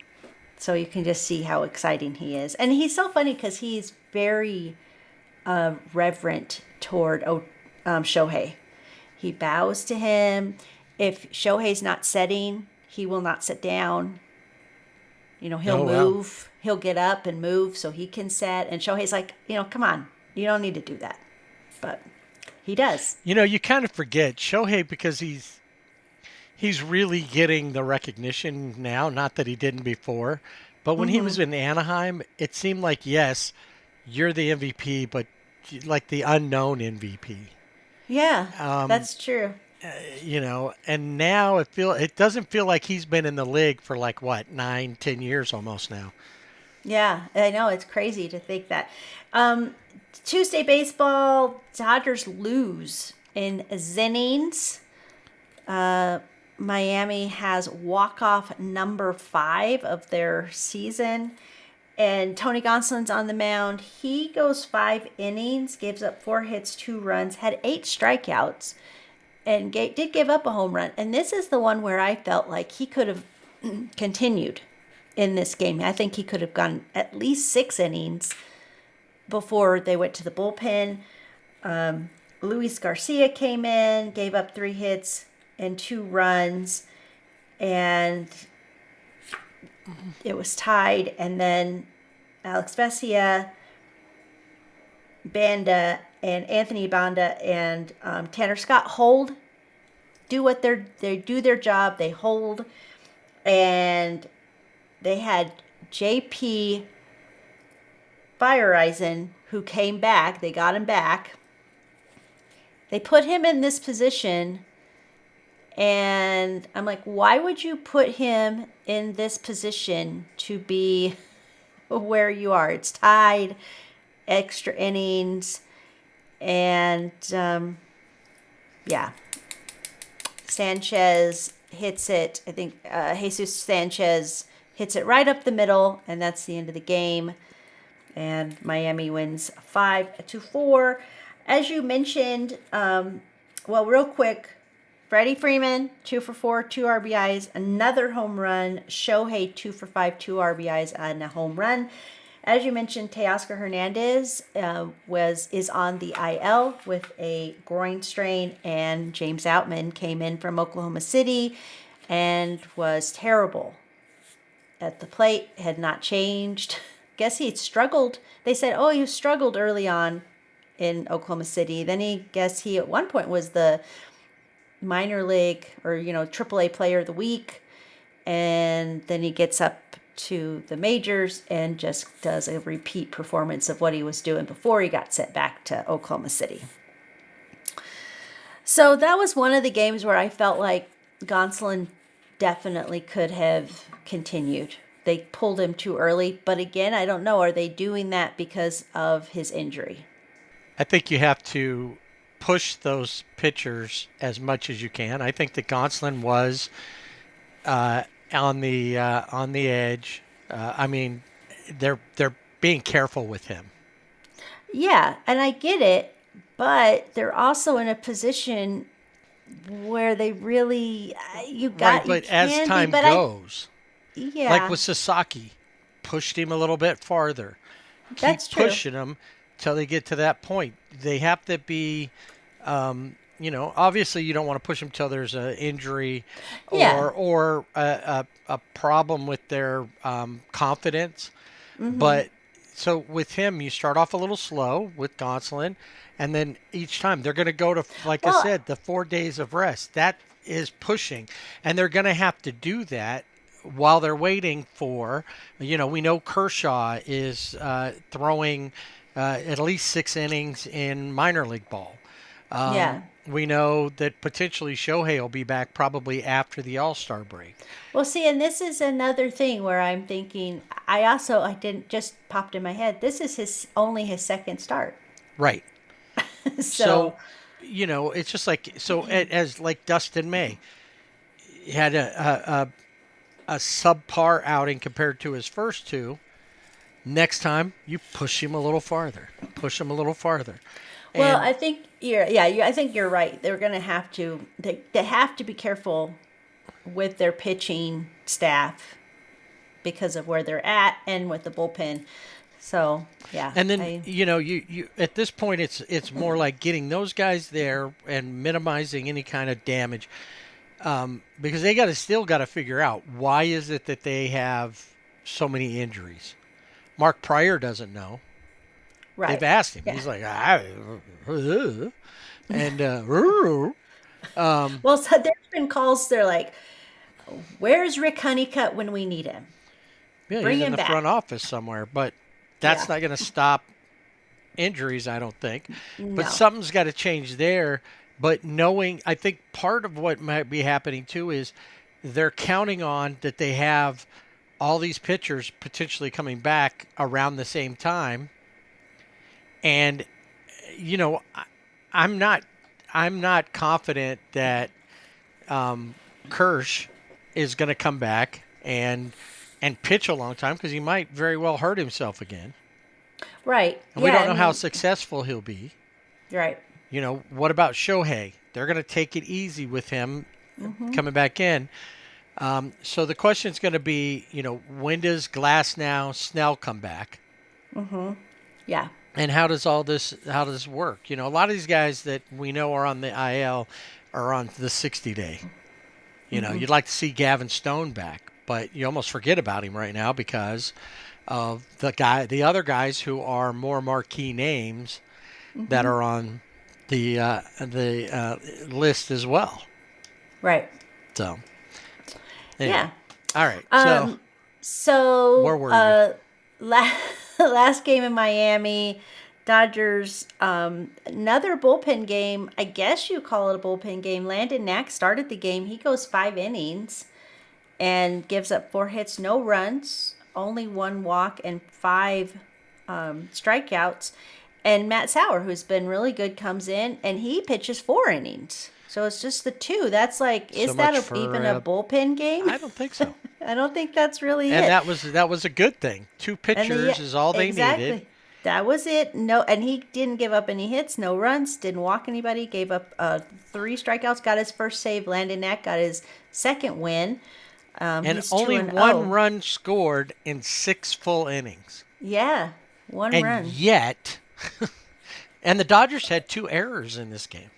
So you can just see how exciting he is, and he's so funny because he's very reverent toward Shohei. He bows to him. If Shohei's not setting, he will not sit down. He'll Oh, wow. move. He'll get up and move so he can set. And Shohei's like, come on. You don't need to do that. But he does. You kind of forget Shohei because he's really getting the recognition now, not that he didn't before. But when he was in Anaheim, it seemed like, yes, you're the MVP, but like the unknown MVP. Yeah, that's true. And now it doesn't feel like he's been in the league for like what, 9-10 years almost now. Yeah, I know. It's crazy to think that. Tuesday baseball, Dodgers lose in innings. Miami has walk-off number 5 of their season. And Tony Gonsolin's on the mound. He goes 5 innings, gives up 4 hits, 2 runs, had 8 strikeouts, and did give up a home run. And this is the one where I felt like he could have continued in this game. I think he could have gone at least 6 innings before they went to the bullpen. Luis Garcia came in, gave up 3 hits and 2 runs, and it was tied. And then Alex Vesia, Banda, and Anthony Banda and Tanner Scott they do their job. They hold, and they had JP Fireisen, who came back. They got him back. They put him in this position, and I'm like, why would you put him in this position to be where you are? It's tied, extra innings, and yeah. Sanchez hits it. I think Jesus Sanchez hits it right up the middle, and that's the end of the game. And Miami wins 5-4. As you mentioned, real quick, Freddie Freeman, 2 for 4, 2 RBIs, another home run. Shohei, 2 for 5, 2 RBIs, and a home run. As you mentioned, Teoscar Hernandez is on the IL with a groin strain, and James Outman came in from Oklahoma City and was terrible at the plate, had not changed. Guess he struggled. They said, he struggled early on in Oklahoma City. Then he at one point was the minor league or AAA player of the week, and then he gets up to the majors and just does a repeat performance of what he was doing before he got sent back to Oklahoma City. So that was one of the games where I felt like Gonsolin definitely could have continued. They pulled him too early, but again, I don't know. Are they doing that because of his injury? I think you have to push those pitchers as much as you can. I think that Gonsolin was on the edge. I mean, they're being careful with him. Yeah, and I get it, but they're also in a position where they really Right, but as time goes, yeah, like with Sasaki, pushed him a little bit farther. Keep that's true. pushing them till they get to that point. They have to be, obviously you don't want to push them till there's an injury Yeah. or a problem with their confidence. But so with him, you start off a little slow with Gonsolin, and then each time they're going to go to, like I Well, said, the 4 days of rest. That is pushing, and they're going to have to do that while they're waiting for, we know Kershaw is throwing at least 6 innings in minor league ball. Yeah. We know that potentially Shohei will be back probably after the All-Star break. Well, see, and this is another thing where I'm thinking. I didn't just popped in my head. This is only his second start. Right. So It's just like as like Dustin May he had a subpar outing compared to his first two. Next time you push him a little farther. Push him a little farther. well, And I think I think you're right. They're going to have to. They have to be careful with their pitching staff because of where they're at and with the bullpen. So yeah. And then you at this point it's more like getting those guys there and minimizing any kind of damage, because they still got to figure out why is it that they have so many injuries. Mark Pryor doesn't know. right. They've asked him. Yeah. He's like, and Well, so there's been calls. They're like, "Where's Rick Honeycutt when we need him?" yeah, Bring he's in him the back. front office somewhere, but that's Yeah. not going to stop injuries, I don't think. But No. something's got to change there. But I think part of what might be happening too is they're counting on that they have all these pitchers potentially coming back around the same time. And, I'm not confident that Kirsch is going to come back and pitch a long time because he might very well hurt himself again. Right. And we don't know and how then- successful he'll be. Right. What about Shohei? They're going to take it easy with him coming back in. So the question's going to be, when does Glasnow, Snell come back? Yeah. And how does this work? A lot of these guys that we know are on the IL are on the 60-day. You'd like to see Gavin Stone back, but you almost forget about him right now because of the other guys who are more marquee names that are on the list as well. Right. So, anyway. Yeah. All right. So Where were you? Last game in Miami, Dodgers, another bullpen game. I guess you call it a bullpen game. Landon Knack started the game. He goes 5 innings and gives up 4 hits, no runs, only 1 walk, and 5 strikeouts. And Matt Sauer, who's been really good, comes in and he pitches 4 innings. So it's just the 2. That's like, So is that much for, even a bullpen game? I don't think so. I don't think that's really And it. that was a good thing. 2 pitchers is all they needed. That was it. No, and he didn't give up any hits, no runs, didn't walk anybody, gave up 3 strikeouts, got his first save. Landon Knack got his second win. And He's only 2-0. 1 run scored in 6 full innings. Yeah, 1 And run. yet, and the Dodgers had 2 errors in this game.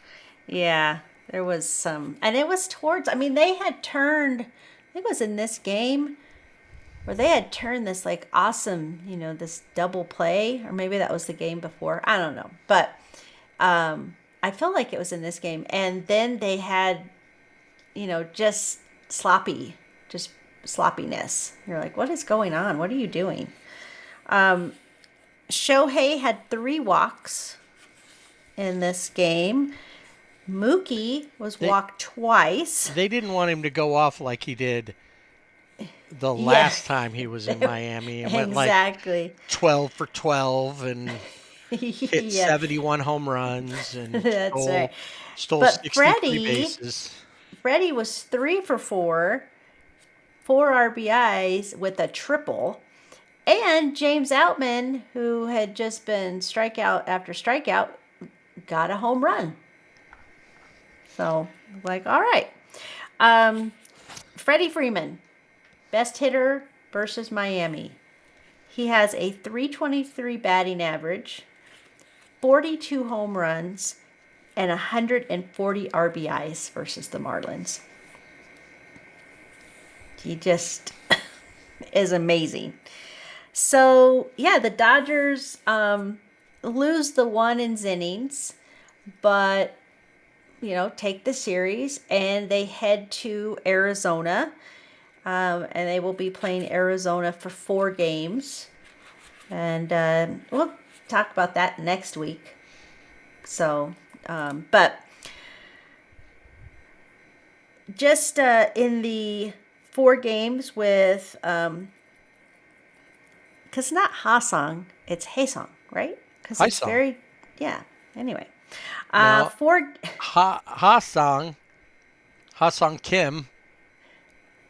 Yeah, there was some, and it was they had turned. I think it was in this game where they had turned this like awesome, this double play, or maybe that was the game before. I don't know, but I feel like it was in this game, and then they had, just sloppiness. You're like, what is going on? What are you doing? Shohei had 3 walks in this game. Mookie was walked twice. They didn't want him to go off like he did the Yeah. last time he was in Miami and went like Exactly. 12 for 12 and hit Yeah, 71 home runs and that's right. stole But 63 bases. Freddie was 3 for 4, 4 RBIs with a triple. And James Outman, who had just been strikeout after strikeout, got a home run. So, like, all right. Freddie Freeman, best hitter versus Miami. He has a 323 batting average, 42 home runs, and 140 RBIs versus the Marlins. He just is amazing. So, yeah, the Dodgers lose the 1 in innings, but, take the series, and they head to Arizona, and they will be playing Arizona for 4 games. And we'll talk about that next week. So, but just in the 4 games with, because it's not Hasong, it's Haesong, right? Because it's Haesong. very, yeah. Anyway, No. 4. Ha-Sung Kim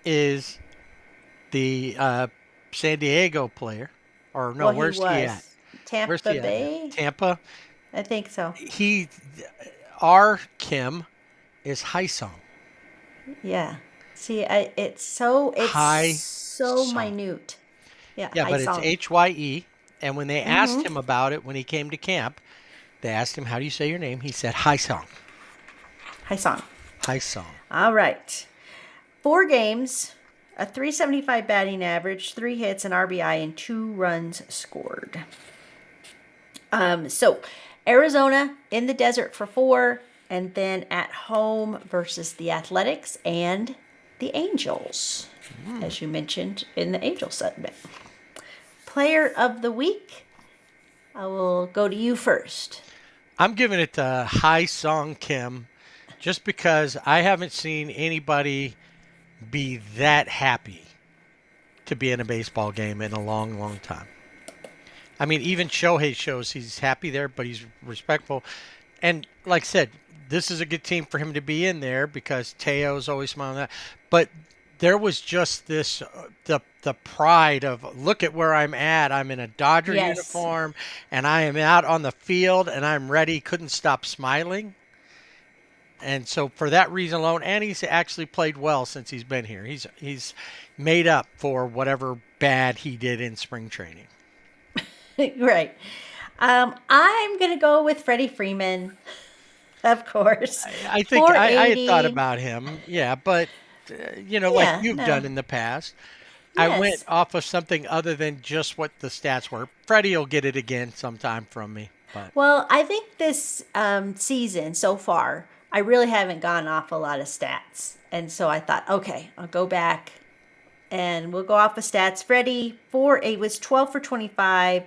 is the San Diego player. Or no, Well, where's he at? Tampa Where's he at? Bay. Tampa. I think so. Our Kim is Haesong. Yeah. See, it's so Haesong. minute. Yeah. Yeah, but it's Haesong. Hye. And when they asked him about it when he came to camp, they asked him, how do you say your name? He said, Haesong. Haesong. Haesong. All right. 4 games, a 375 batting average, 3 hits, an RBI, and 2 runs scored. So Arizona in the desert for 4, and then at home versus the Athletics and the Angels, as you mentioned in the Angel segment. Player of the week, I will go to you first. I'm giving it to Haesong Kim just because I haven't seen anybody be that happy to be in a baseball game in a long, long time. I mean, even Shohei shows he's happy there, but he's respectful. And like I said, this is a good team for him to be in there because Teo's always smiling at that. But there was just this, the pride of, look at where I'm at. I'm in a Dodger Yes. uniform, and I am out on the field, and I'm ready. Couldn't stop smiling. And so for that reason alone, and he's actually played well since he's been here. He's made up for whatever bad he did in spring training. Right. I'm going to go with Freddie Freeman, of course. I think I had 480. thought about him, yeah, but like Yeah, you've no. done in the past. I went Yes. off of something other than just what the stats were. Freddie will get it again sometime from me. But Well, I think this season so far, I really haven't gone off a lot of stats. And so I thought, okay, I'll go back and we'll go off of stats. Freddie, was 12 for 25,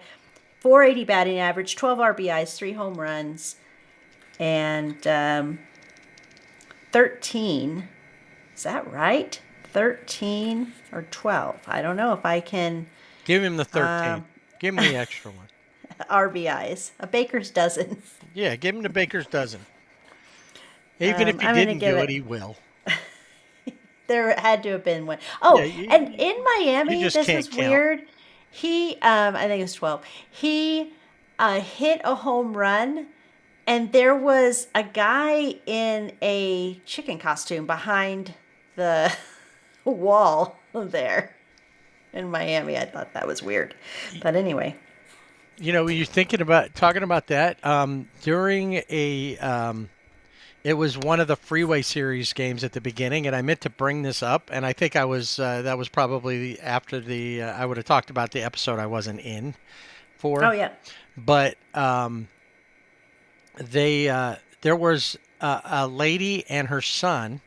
480 batting average, 12 RBIs, 3 home runs, and 13. Is that right? 13 or 12? I don't know if I can. give him the 13. Give him the extra one. RBIs, a baker's dozen. Yeah, give him the baker's dozen. Even if he I'm gonna didn't give do it- it, he will. There had to have been one. Oh, Yeah, and in Miami, you just this can't was count. weird. He, I think it was 12. He hit a home run, and there was a guy in a chicken costume behind the wall there in Miami. I thought that was weird. But anyway. You're talking about that during a it was one of the Freeway Series games at the beginning, and I meant to bring this up, and I think I was that was probably after the I would have talked about the episode I wasn't in for. Oh, yeah. But there was a lady and her son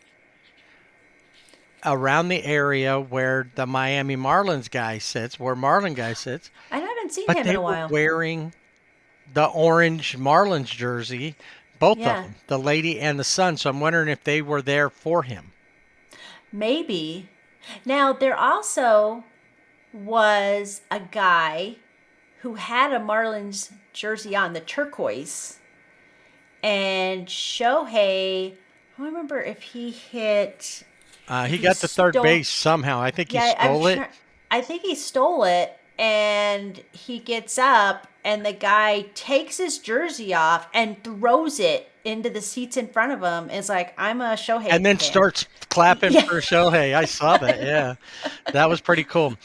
around the area where the Miami Marlins guy sits, where Marlin guy sits. I haven't seen But him they in a were while. wearing the orange Marlins jersey Both Yeah. of them, the lady and the son. So I'm wondering if they were there for him. Maybe. Now, there also was a guy who had a Marlins jersey on, the turquoise. And Shohei, I don't remember if he hit. He He got to third stole. base somehow. I think he Yeah, stole it. I think he stole it, and he gets up, and the guy takes his jersey off and throws it into the seats in front of him. It's like, I'm a Shohei And then fan. starts clapping Yeah. for Shohei. I saw that. Yeah, that was pretty cool.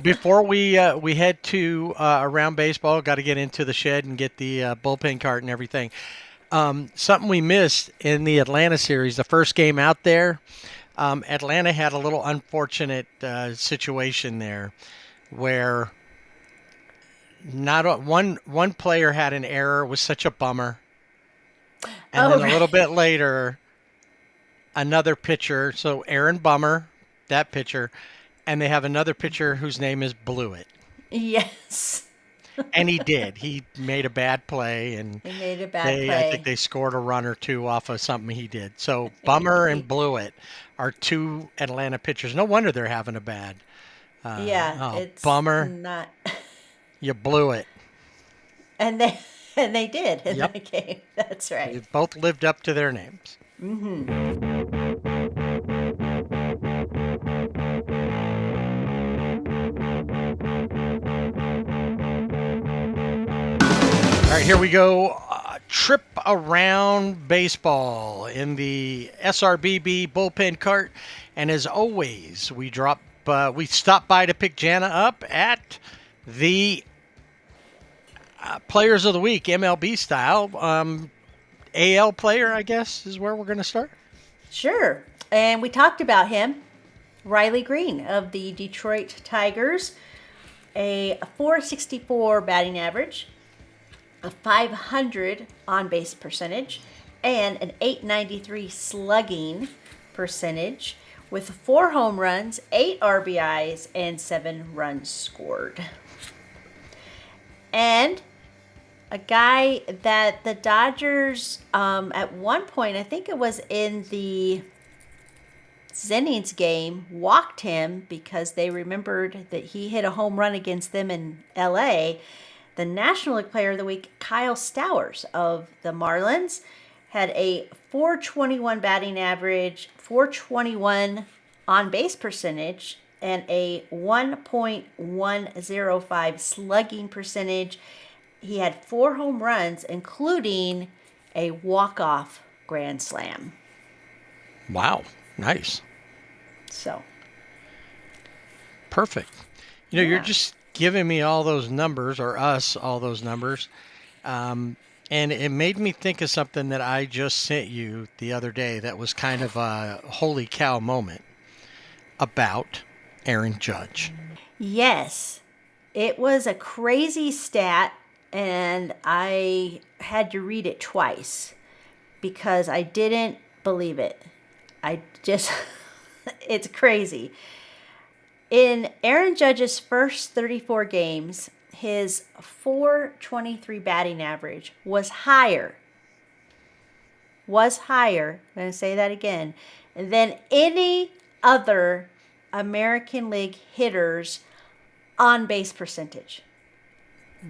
Before we head to around baseball, got to get into the shed and get the bullpen cart and everything. Something we missed in the Atlanta series, the first game out there. Atlanta had a little unfortunate situation there, where one player had an error. It was such a bummer. And then a little bit later, another pitcher, so Aaron Bummer, that pitcher, and they have another pitcher whose name is Blewett. Yes. And he did. He made a bad play, and He made a bad play. I think they scored a run or two off of something he did. So Bummer and Blewett are two Atlanta pitchers. No wonder they're having a bad. It's Bummer. not. You blew it. And they did in Yep. that game. That's right. They both lived up to their names. All right, here we go. Trip around baseball in the SRBB bullpen cart, and as always, we stop by to pick Jana up at the Players of the Week, MLB style. AL player, I guess, is where we're going to start. Sure. And we talked about him, Riley Green of the Detroit Tigers, a 464 batting average, a 500 on-base percentage, and an 893 slugging percentage with 4 home runs, 8 RBIs, and 7 runs scored. And a guy that the Dodgers, at one point, I think it was in the Zennings game, walked him because they remembered that he hit a home run against them in L.A., the National League Player of the Week, Kyle Stowers of the Marlins, had a 421 batting average, 421 on-base percentage, and a 1.105 slugging percentage. He had 4 home runs, including a walk-off grand slam. Wow, nice. So. Perfect. You're Yeah. just giving me all those numbers, or us all those numbers, and it made me think of something that I just sent you the other day that was kind of a holy cow moment about Aaron Judge. Yes, it was a crazy stat, and I had to read it twice because I didn't believe it. It's crazy. In Aaron Judge's first 34 games, his 423 batting average was higher. I'm going to say that again, than any other American League hitters on base percentage.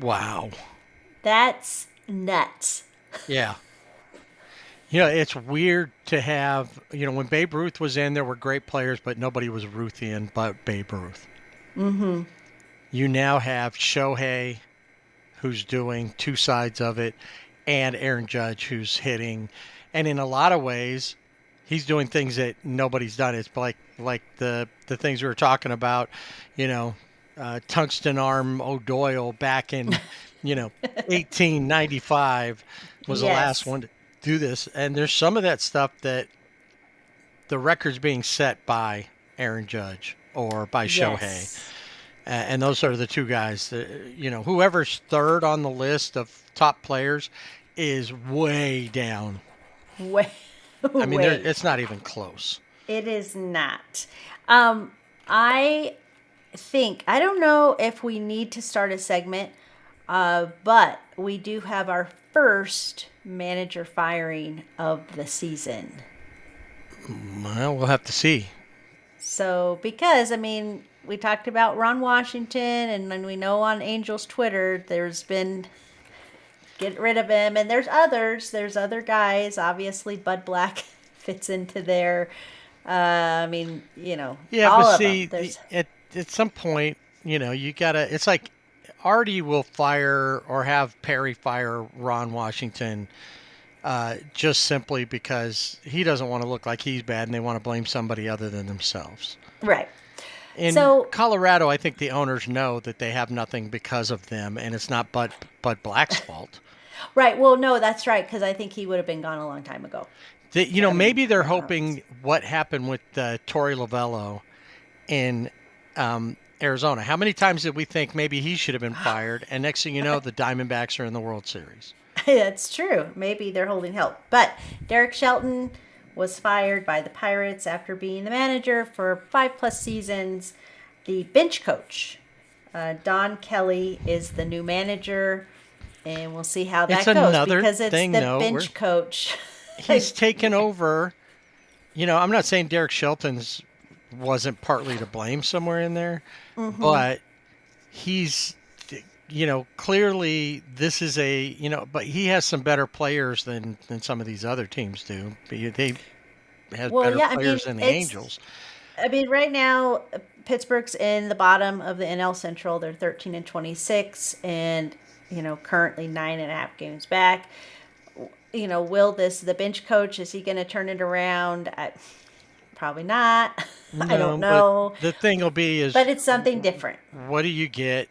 Wow. That's nuts. Yeah. It's weird to have, when Babe Ruth was in, there were great players, but nobody was Ruthian but Babe Ruth. Mm-hmm. You now have Shohei, who's doing two sides of it, and Aaron Judge, who's hitting. And in a lot of ways, he's doing things that nobody's done. It's like the things we were talking about, tungsten arm O'Doyle back in, 1895 was the last one to do this. And there's some of that stuff that the record's being set by Aaron Judge or by Shohei. Yes. And those are the two guys that, whoever's third on the list of top players is way down. I mean, it's not even close. It is not. I don't know if we need to start a segment, but we do have our first manager firing of the season. Well, we'll have to see. So, because, I mean, we talked about Ron Washington, and then we know on Angels Twitter there's been get rid of him, and there's others. There's other guys. Obviously, Bud Black fits into there. I mean, Yeah, all but of see, them. There's, at some point, you gotta. It's like Artie will fire or have Perry fire Ron Washington, just simply because he doesn't want to look like he's bad, and they want to blame somebody other than themselves. right. In So, Colorado, I think the owners know that they have nothing because of them, and it's not Bud Black's fault. right. Well, no, that's right, because I think he would have been gone a long time ago. Maybe they're hoping what happened with Torey Lovello in Arizona. How many times did we think maybe he should have been fired? And next thing you know, the Diamondbacks are in the World Series. That's true. Maybe they're holding help. But Derek Shelton was fired by the Pirates after being the manager for 5+ seasons. The bench coach, Don Kelly, is the new manager, and we'll see how that It's goes another because it's thing, the though, bench coach. He's taken over. I'm not saying Derek Shelton's wasn't partly to blame somewhere in there, but he's, clearly this is but he has some better players than some of these other teams do. They have better players than the Angels. I mean, right now, Pittsburgh's in the bottom of the NL Central. They're 13-26, and currently 9.5 games back. Will the bench coach, is he going to turn it around? Probably not. No, I don't know. But the thing will be is, but it's something different. What do you get?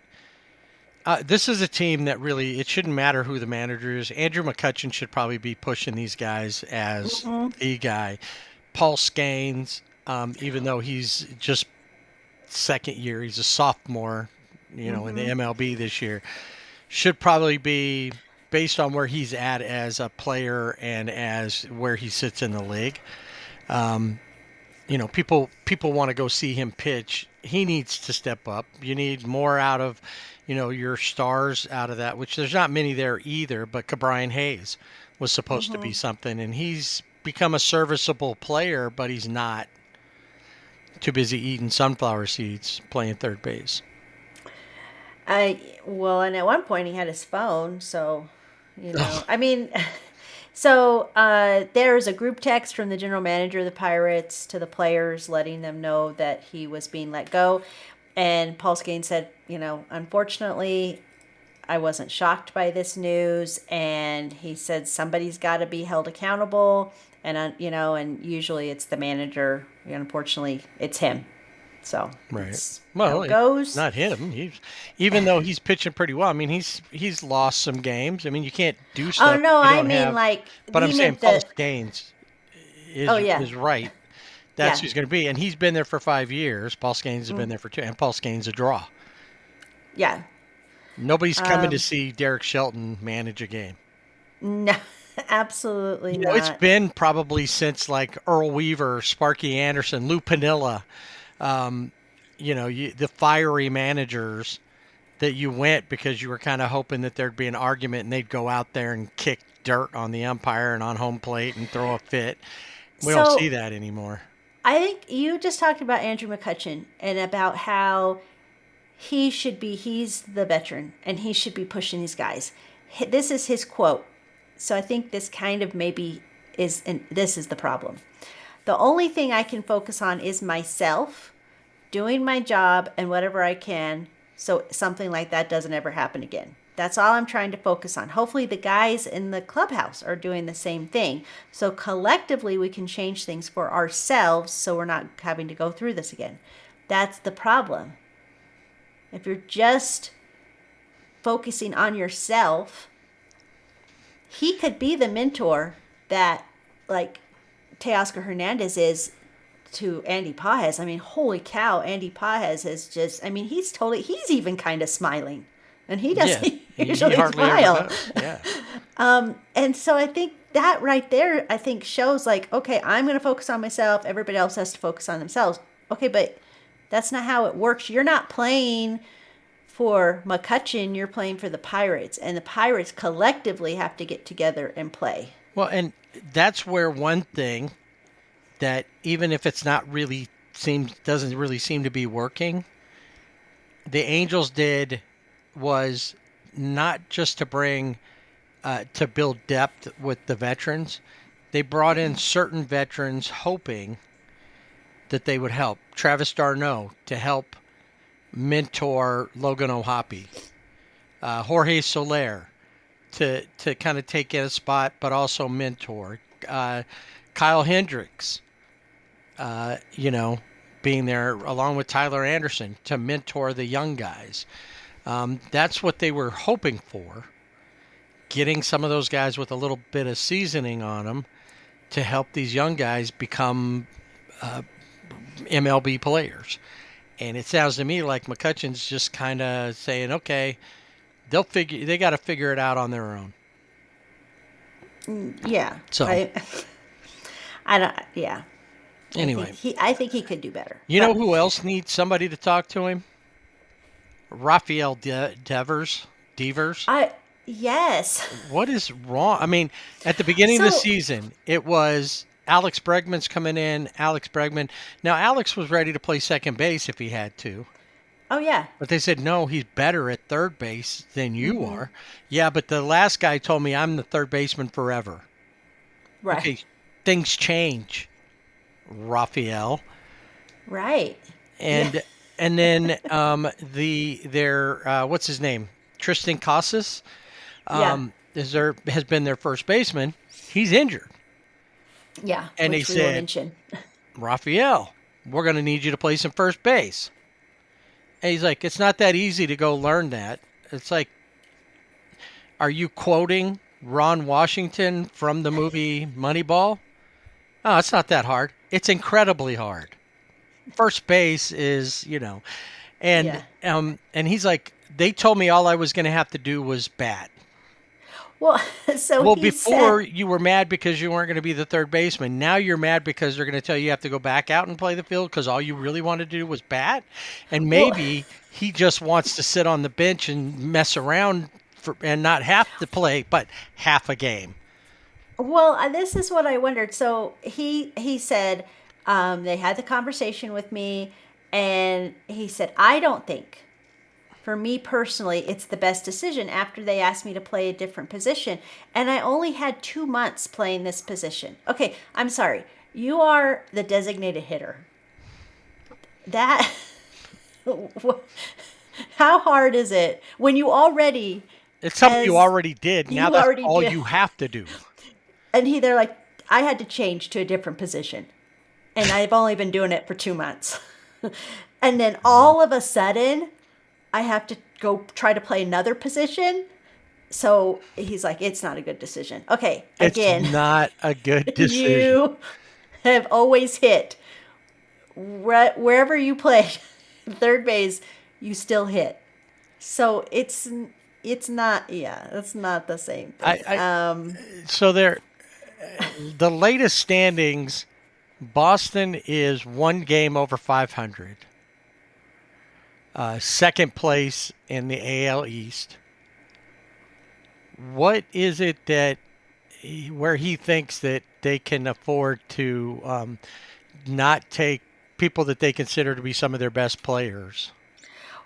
This is a team that really, it shouldn't matter who the manager is. Andrew McCutchen should probably be pushing these guys as the guy. Paul Scanes, even though he's just second year, he's a sophomore, in the MLB this year, should probably be, based on where he's at as a player and as where he sits in the league. People want to go see him pitch. He needs to step up. You need more out of, your stars out of that, which there's not many there either, but Cabrian Hayes was supposed to be something, and he's become a serviceable player, but he's not. Too busy eating sunflower seeds, playing third base. And at one point he had his phone, so, I mean, so there's a group text from the general manager of the Pirates to the players letting them know that he was being let go. And Paul Scanes said, unfortunately, I wasn't shocked by this news. And he said, somebody's got to be held accountable. And, and usually it's the manager. Unfortunately, it's him. So, right. Well, it goes. Not him. Even though he's pitching pretty well. I mean, he's lost some games. I mean, you can't do stuff. Oh, no, I mean, But I'm saying Paul Scanes is right. That's who's going to be. And he's been there for 5 years. Paul Scanes has been there for 2. And Paul Scanes a draw. Yeah. Nobody's coming to see Derek Shelton manage a game. No, absolutely not. It's been probably since like Earl Weaver, Sparky Anderson, Lou Piniella, the fiery managers that you went because you were kind of hoping that there'd be an argument and they'd go out there and kick dirt on the umpire and on home plate and throw a fit. We don't see that anymore. I think you just talked about Andrew McCutchen and about how he's the veteran and he should be pushing these guys. This is his quote. So I think this kind of maybe this is the problem. The only thing I can focus on is myself, doing my job and whatever I can, so something like that doesn't ever happen again. That's all I'm trying to focus on. Hopefully the guys in the clubhouse are doing the same thing. So collectively we can change things for ourselves so we're not having to go through this again. That's the problem. If you're just focusing on yourself, he could be the mentor that like Teoscar Hernandez is to Andy Pages. I mean, holy cow, Andy Pages is just, I mean, he's even kind of smiling. And he doesn't usually smile. Yeah. And so I think that right there, I think shows like, okay, I'm going to focus on myself. Everybody else has to focus on themselves. Okay, but that's not how it works. You're not playing for McCutcheon, you're playing for the Pirates, and the Pirates collectively have to get together and play. Well, and that's where one thing that even if it's not really doesn't really seem to be working, the Angels did was not just to bring to build depth with the veterans. They brought in certain veterans hoping that they would help. Travis d'Arnaud to help mentor Logan O'Hoppe. Jorge Soler to kind of take in a spot, but also mentor. Kyle Hendricks, being there along with Tyler Anderson to mentor the young guys. That's what they were hoping for, getting some of those guys with a little bit of seasoning on them to help these young guys become MLB players. And it sounds to me like McCutcheon's just kind of saying, okay, they got to figure it out on their own. Yeah. So I don't. Yeah. Anyway, I think he could do better. You know who else needs somebody to talk to him? Rafael Devers. Yes. What is wrong? I mean, at the beginning of the season, it was Alex Bregman's coming in. Alex Bregman. Now, Alex was ready to play second base if he had to. Oh, yeah. But they said, no, he's better at third base than you are. Yeah, but the last guy told me I'm the third baseman forever. Right. Okay, things change, Rafael. Right. And then what's his name? Tristan Casas has been their first baseman. He's injured. Yeah. And they said, Rafael, we're going to need you to play some first base. And he's like, it's not that easy to go learn that. It's like, are you quoting Ron Washington from the movie Moneyball? Oh, it's not that hard. It's incredibly hard. First base is, and he's like, they told me all I was going to have to do was bat. Well, before you were mad because you weren't going to be the third baseman. Now you're mad because they're going to tell you have to go back out and play the field because all you really wanted to do was bat. And maybe he just wants to sit on the bench and mess around and not have to play, but half a game. Well, this is what I wondered. So he said they had the conversation with me, and he said, I don't think, for me personally, it's the best decision after they asked me to play a different position. And I only had 2 months playing this position. Okay, I'm sorry. You are the designated hitter. That, how hard is it when you already... It's something you already did. Now that's all you have to do. And they're like, I had to change to a different position. And I've only been doing it for 2 months. And then all of a sudden, I have to go try to play another position. So he's like, it's not a good decision. Okay, again. It's not a good decision. You have always hit. Wherever you play, third base, you still hit. So it's not the same thing. So the latest standings, Boston is 1 game over 500. Second place in the AL East. What is it where he thinks that they can afford to not take people that they consider to be some of their best players?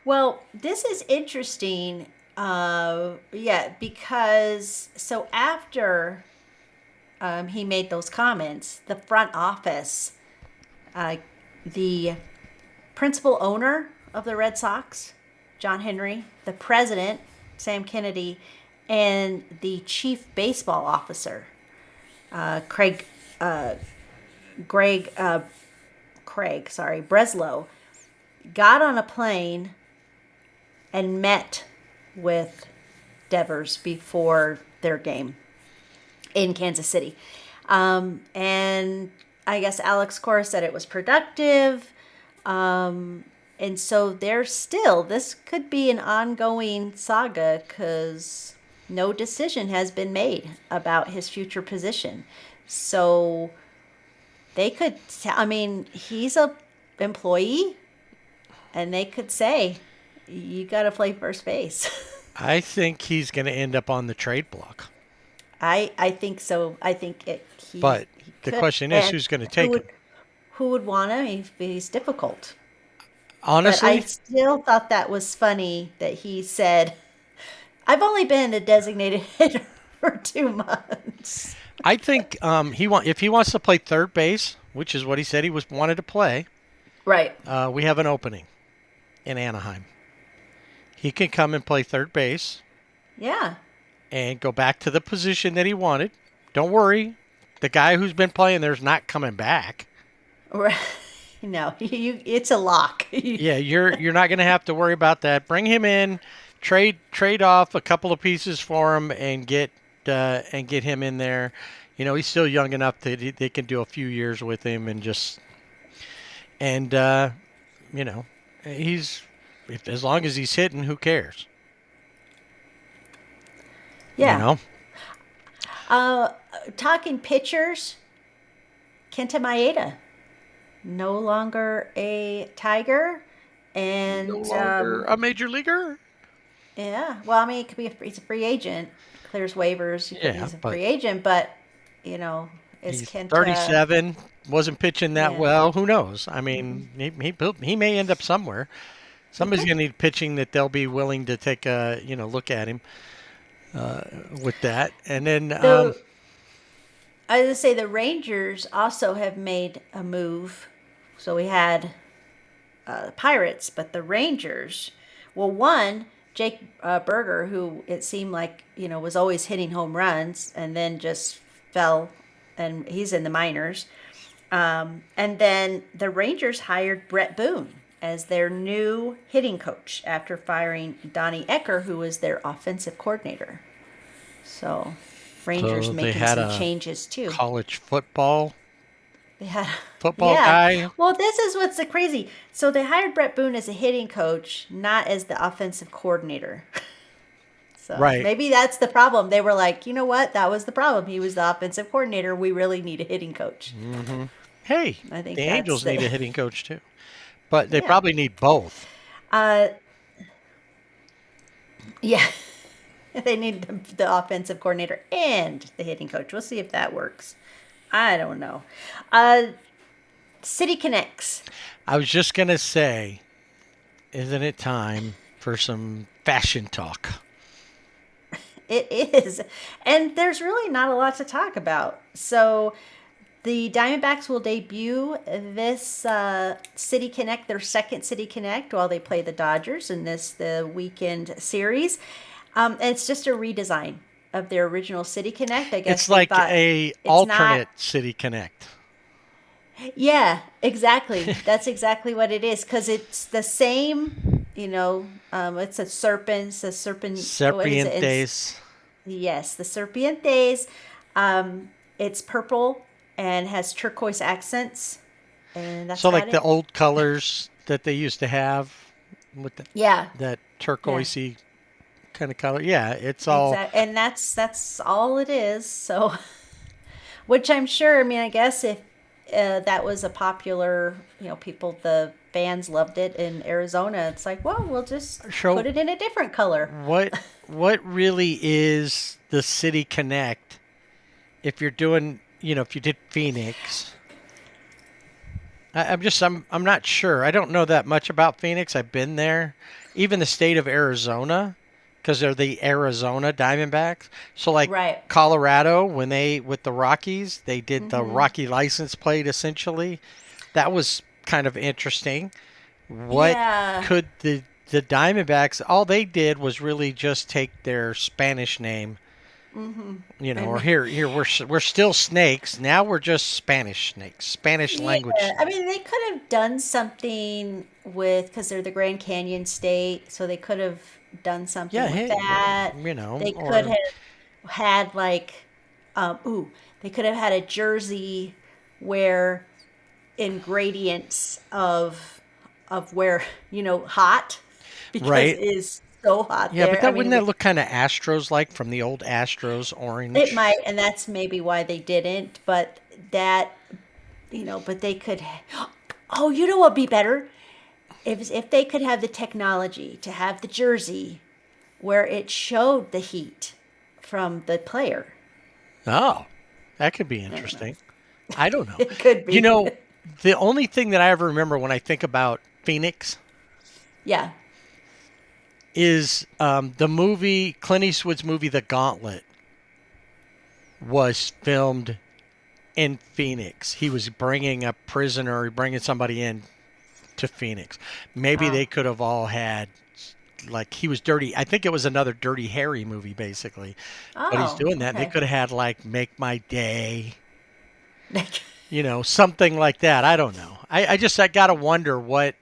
Well, this is interesting. Because so after he made those comments, the front office, the principal owner of the Red Sox, John Henry, the president, Sam Kennedy, and the chief baseball officer, Craig Breslow, got on a plane and met with Devers before their game in Kansas City. And I guess Alex Cora said it was productive. And so this could be an ongoing saga because no decision has been made about his future position. So they could, he's a employee, and they could say, you got to play first base. I think he's going to end up on the trade block. I think so. I think But he the could. question is, And who's going to take him? Who would want him? He's difficult. But I Honestly, still thought that was funny that he said, "I've only been a designated hitter for 2 months." I think if he wants to play third base, which is what he said he wanted to play, Right. we have an opening in Anaheim. He can come and play third base Yeah. and go back to the position that he wanted. Don't worry, the guy who's been playing there's not coming back. Right. No, it's a lock. Yeah, you're not going to have to worry about that. Bring him in, trade off a couple of pieces for him, and get him in there. You know, he's still young enough that they can do a few years with him you know, as long as he's hitting, who cares? Yeah. You know, Talking pitchers, Kenta Maeda, no longer a Tiger, and a major leaguer. yeah. Well, I mean, it could be he's a free agent, clears waivers. Yeah, he's a but free agent, but you know, is he's Kenta 37, wasn't pitching that Yeah. well. Who knows? I mean, he may end up somewhere. Somebody's going to need pitching that they'll be willing to take a look at him with that. And then I was gonna say the Rangers also have made a move. So we had the Pirates, but the Rangers. Well, one Jake Berger, who it seemed like was always hitting home runs, and then just fell, and he's in the minors. And then the Rangers hired Brett Boone as their new hitting coach after firing Donnie Ecker, who was their offensive coordinator. So Rangers they making had some a changes too. college football Yeah. guy. Well, this is what's so crazy. So they hired Brett Boone as a hitting coach, not as the offensive coordinator. So Right. maybe that's the problem. They were like, you know what? That was the problem. He was the offensive coordinator. We really need a hitting coach. Hey, I think the that's Angels the- need a hitting coach too, but they Yeah. probably need both. Yeah. They need the offensive coordinator and the hitting coach. We'll see if that works. I don't know. City Connects. I was just gonna say, isn't it time for some fashion talk? It is. And there's really not a lot to talk about. So the Diamondbacks will debut this City Connect, their second City Connect, while they play the Dodgers in the weekend series. And it's just a redesign of their original City Connect. I guess It's they like thought a it's alternate City Connect. Yeah, exactly. That's exactly what it is, because it's the same. It's a serpent. It's a serpent. What is it? Serpientes. Yes, the Serpientes. It's purple and has turquoise accents, and that's So about like the it. old colors that they used to have with Yeah, that turquoisey kind of color. Yeah, it's all. and that's all it is. So, which I'm sure. I mean, I guess if that was a popular, the fans loved it in Arizona. It's like, well, we'll just So- put it in a different color. What really is the City Connect? If you're doing, if you did Phoenix, I'm not sure. I don't know that much about Phoenix. I've been there, even the state of Arizona, because they're the Arizona Diamondbacks. So like Right. Colorado, when with the Rockies, they did the Mm-hmm. Rocky license plate essentially. That was kind of interesting. What Yeah. could the Diamondbacks? All they did was really just take their Spanish name. Or here we're still snakes. Now we're just Spanish snakes, Spanish language. Yeah, I mean, they could have done something because they're the Grand Canyon state, so they could have done something Yeah, with hey, that. They or- could have had they could have had a jersey where ingredients of where hot because Right. it is so hot Yeah, there. but that I mean, wouldn't that look kind of Astros like from the old Astros orange? it might, and that's maybe why they didn't. But but they could. Oh, you know what'd be better? if they could have the technology to have the jersey where it showed the heat from the player. Oh, that could be interesting. I don't know. It could be. You know, the only thing that I ever remember when I think about Phoenix Yeah. is the movie, Clint Eastwood's movie, The Gauntlet, was filmed in Phoenix. He was bringing a prisoner, bringing somebody in to Phoenix. Maybe they could have all had, like, he was dirty. I think it was another Dirty Harry movie, basically. But he's doing that. They Okay. could have had, like, Make My Day, something like that. I don't know. I got to wonder what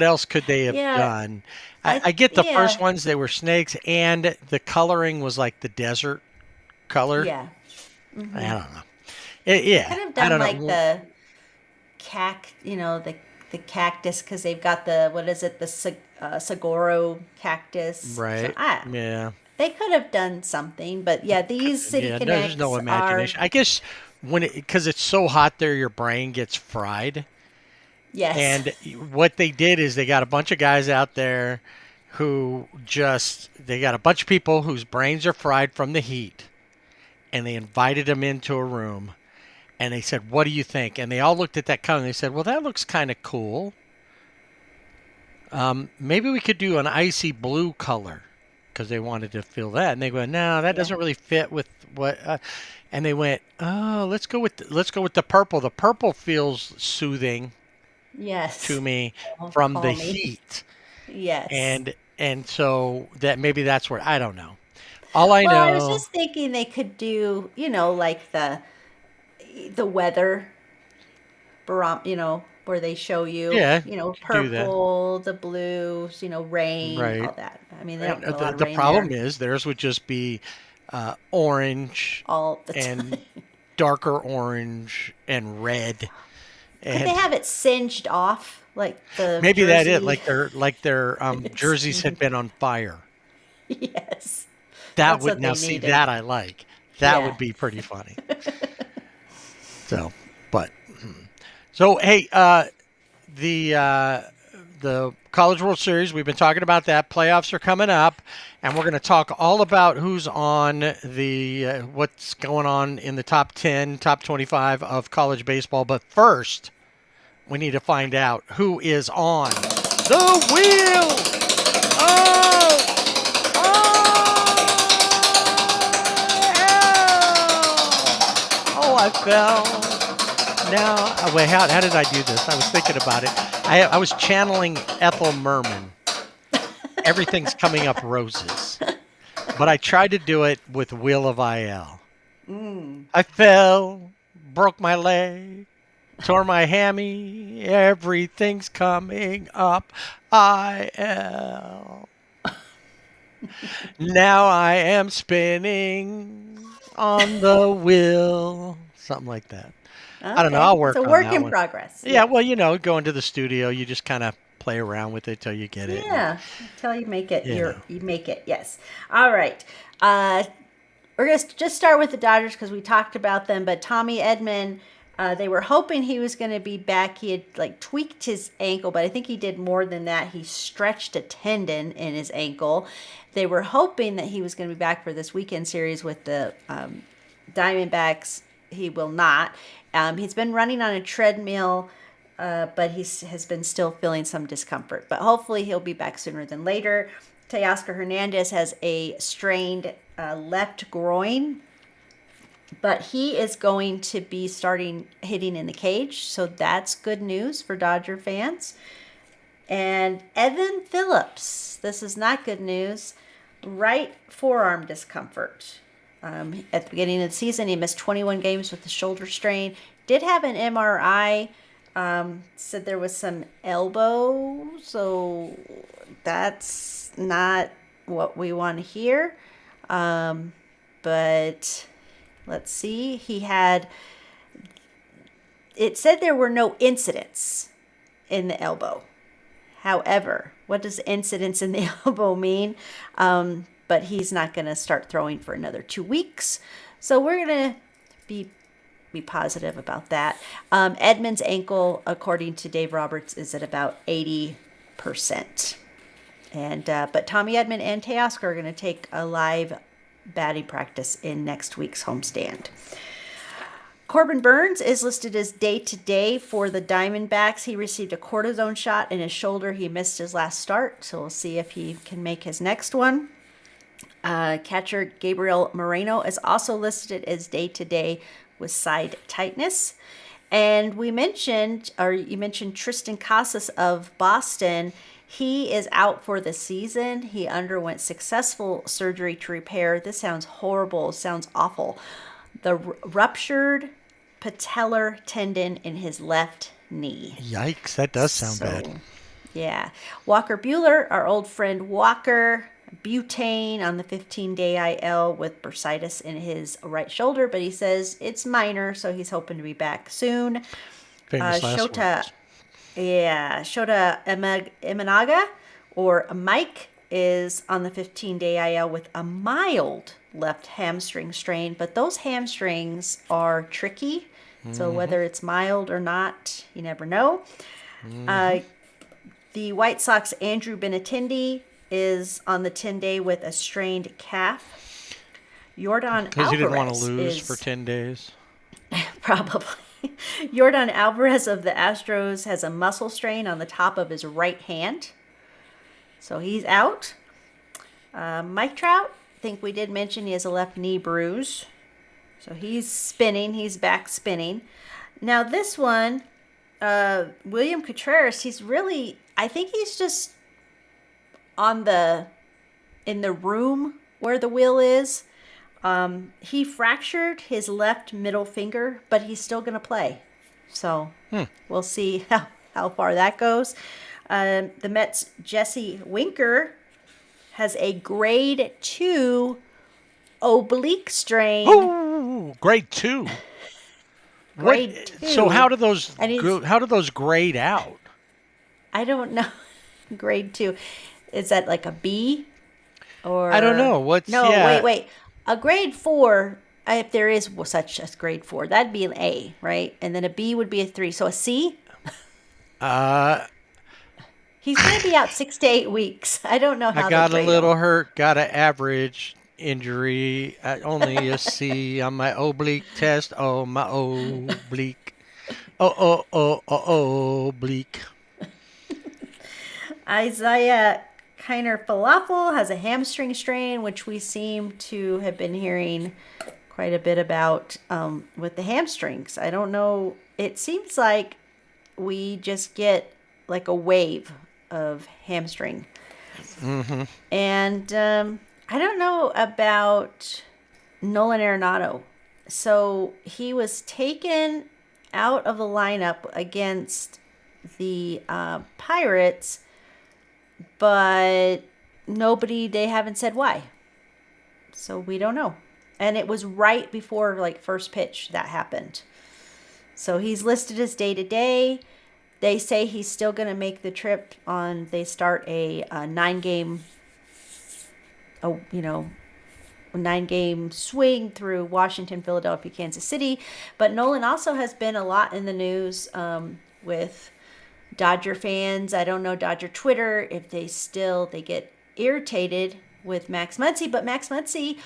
else could they have Yeah, done. I get the first ones, they were snakes, and the coloring was like the desert color. Yeah. I don't know. Yeah. Could have I done don't like know. the the cactus because they've got the what is it, the saguaro cactus. Right. So Yeah. they could have done something, but yeah, these City Yeah. Connects There's no imagination. I guess because it's so hot there, your brain gets fried. yes. And what they did is they got a bunch of guys out there they got a bunch of people whose brains are fried from the heat, and they invited them into a room, and they said, "What do you think?" And they all looked at that color and they said, "Well, that looks kind of cool. Maybe we could do an icy blue color," because they wanted to feel that. And they go, "No, that doesn't really fit with what." And they went, "Oh, let's go with the purple. The purple feels soothing Yes. to me from the calming. heat." Yes. And so that maybe that's where, I don't know. All I Well, I was know, just thinking they could do, like the weather where they show you, Yeah, could do that. purple, the blues, rain, Right. all that. I mean, they don't And put a lot of the rain problem there is theirs would just be orange all the time. and darker orange and red. Could And they have it singed off like the maybe that it, jersey? like their jerseys had been on fire. Yes. That That's would, what now they see, needed. that I like. That Yeah. would be pretty funny. So hey, the College World Series, we've been talking about that. Playoffs are coming up, and we're going to talk all about who's on what's going on in the top 10, top 25 of college baseball. But first, we need to find out who is on the wheel. Oh, I fell. Now, wait, how did I do this? I was thinking about it. I was channeling Ethel Merman. Everything's coming up roses. But I tried to do it with Will of IL. I fell, broke my leg, tore my hammy. Everything's coming up IL. Now I am spinning on the wheel. Something like that. I don't know. Okay. I'll work It's a on work that in one. progress. Yeah, well, go into the studio. You just kind of play around with it till you get it. Yeah, until you make it, Yeah. you make it. Yes. All right. We're gonna just start with the Dodgers because we talked about them. But Tommy Edman, they were hoping he was going to be back. He had like tweaked his ankle, but I think he did more than that. He stretched a tendon in his ankle. They were hoping that he was going to be back for this weekend series with the Diamondbacks. He will not. He's been running on a treadmill. But he has been still feeling some discomfort. But hopefully he'll be back sooner than later. Teoscar Hernandez has a strained left groin, but he is going to be starting hitting in the cage. So that's good news for Dodger fans. And Evan Phillips, this is not good news. Right forearm discomfort. At the beginning of the season, he missed 21 games with the shoulder strain. Did have an MRI. Said there was some elbow, so that's not what we want to hear. But let's see. It said there were no incidents in the elbow. However, what does incidents in the elbow mean? But he's not going to start throwing for another 2 weeks. So we're going to be positive about that. Edmund's ankle, according to Dave Roberts, is at about 80%. 88%. And but Tommy Edman and Teoscar are going to take a live batting practice in next week's homestand. Corbin Burns is listed as day-to-day for the Diamondbacks. He received a cortisone shot in his shoulder. He missed his last start, so we'll see if he can make his next one. Catcher Gabriel Moreno is also listed as day-to-day with side tightness. And you mentioned Tristan Casas of Boston. He is out for the season. He underwent successful surgery to repair. This sounds horrible. Sounds awful. The ruptured patellar tendon in his left knee. Yikes, that does sound bad. Yeah. Walker Buehler, our old friend Walker, butane on the 15-day IL with bursitis in his right shoulder, but he says it's minor, so he's hoping to be back soon. Famous last words. Shota Imanaga, or Mike, is on the 15-day IL with a mild left hamstring strain, but those hamstrings are tricky, so whether it's mild or not, you never know. The White Sox Andrew Benintendi is on the 10-day with a strained calf. Yordan Because he didn't want to Alvarez lose is for 10 days. probably. Yordan Alvarez of the Astros has a muscle strain on the top of his right hand, so he's out. Mike Trout, I think we did mention he has a left knee bruise, so he's spinning. He's back spinning. Now this one, William Contreras, I think he's just in the room where the wheel is. He fractured his left middle finger, but he's still going to play. So we'll see how far that goes. The Mets' Jesse Winker has a grade 2 oblique strain. Oh, grade 2. Grade 2. So how do those grade out? I don't know. Grade 2. Is that like a B? Or I don't know. Wait. A grade 4, if there is such a grade 4, that'd be an A, right? And then a B would be a 3. So a C? He's going to be out 6 to 8 weeks. I don't know how. I got a little hurt. Got an average injury. Only a C on my oblique test. Oh, my oblique. Oblique. Isaiah Kiner Falafel has a hamstring strain, which we seem to have been hearing quite a bit about with the hamstrings. I don't know. It seems like we just get like a wave of hamstring. Mm-hmm. And I don't know about Nolan Arenado. So he was taken out of the lineup against the Pirates, but they haven't said why. So we don't know. And it was right before first pitch that happened. So he's listed as day-to-day. They say he's still going to make the trip they start a 9-game, 9-game swing through Washington, Philadelphia, Kansas City. But Nolan also has been a lot in the news with Dodger fans. I don't know Dodger Twitter if they get irritated with Max Muncy, but Max Muncy,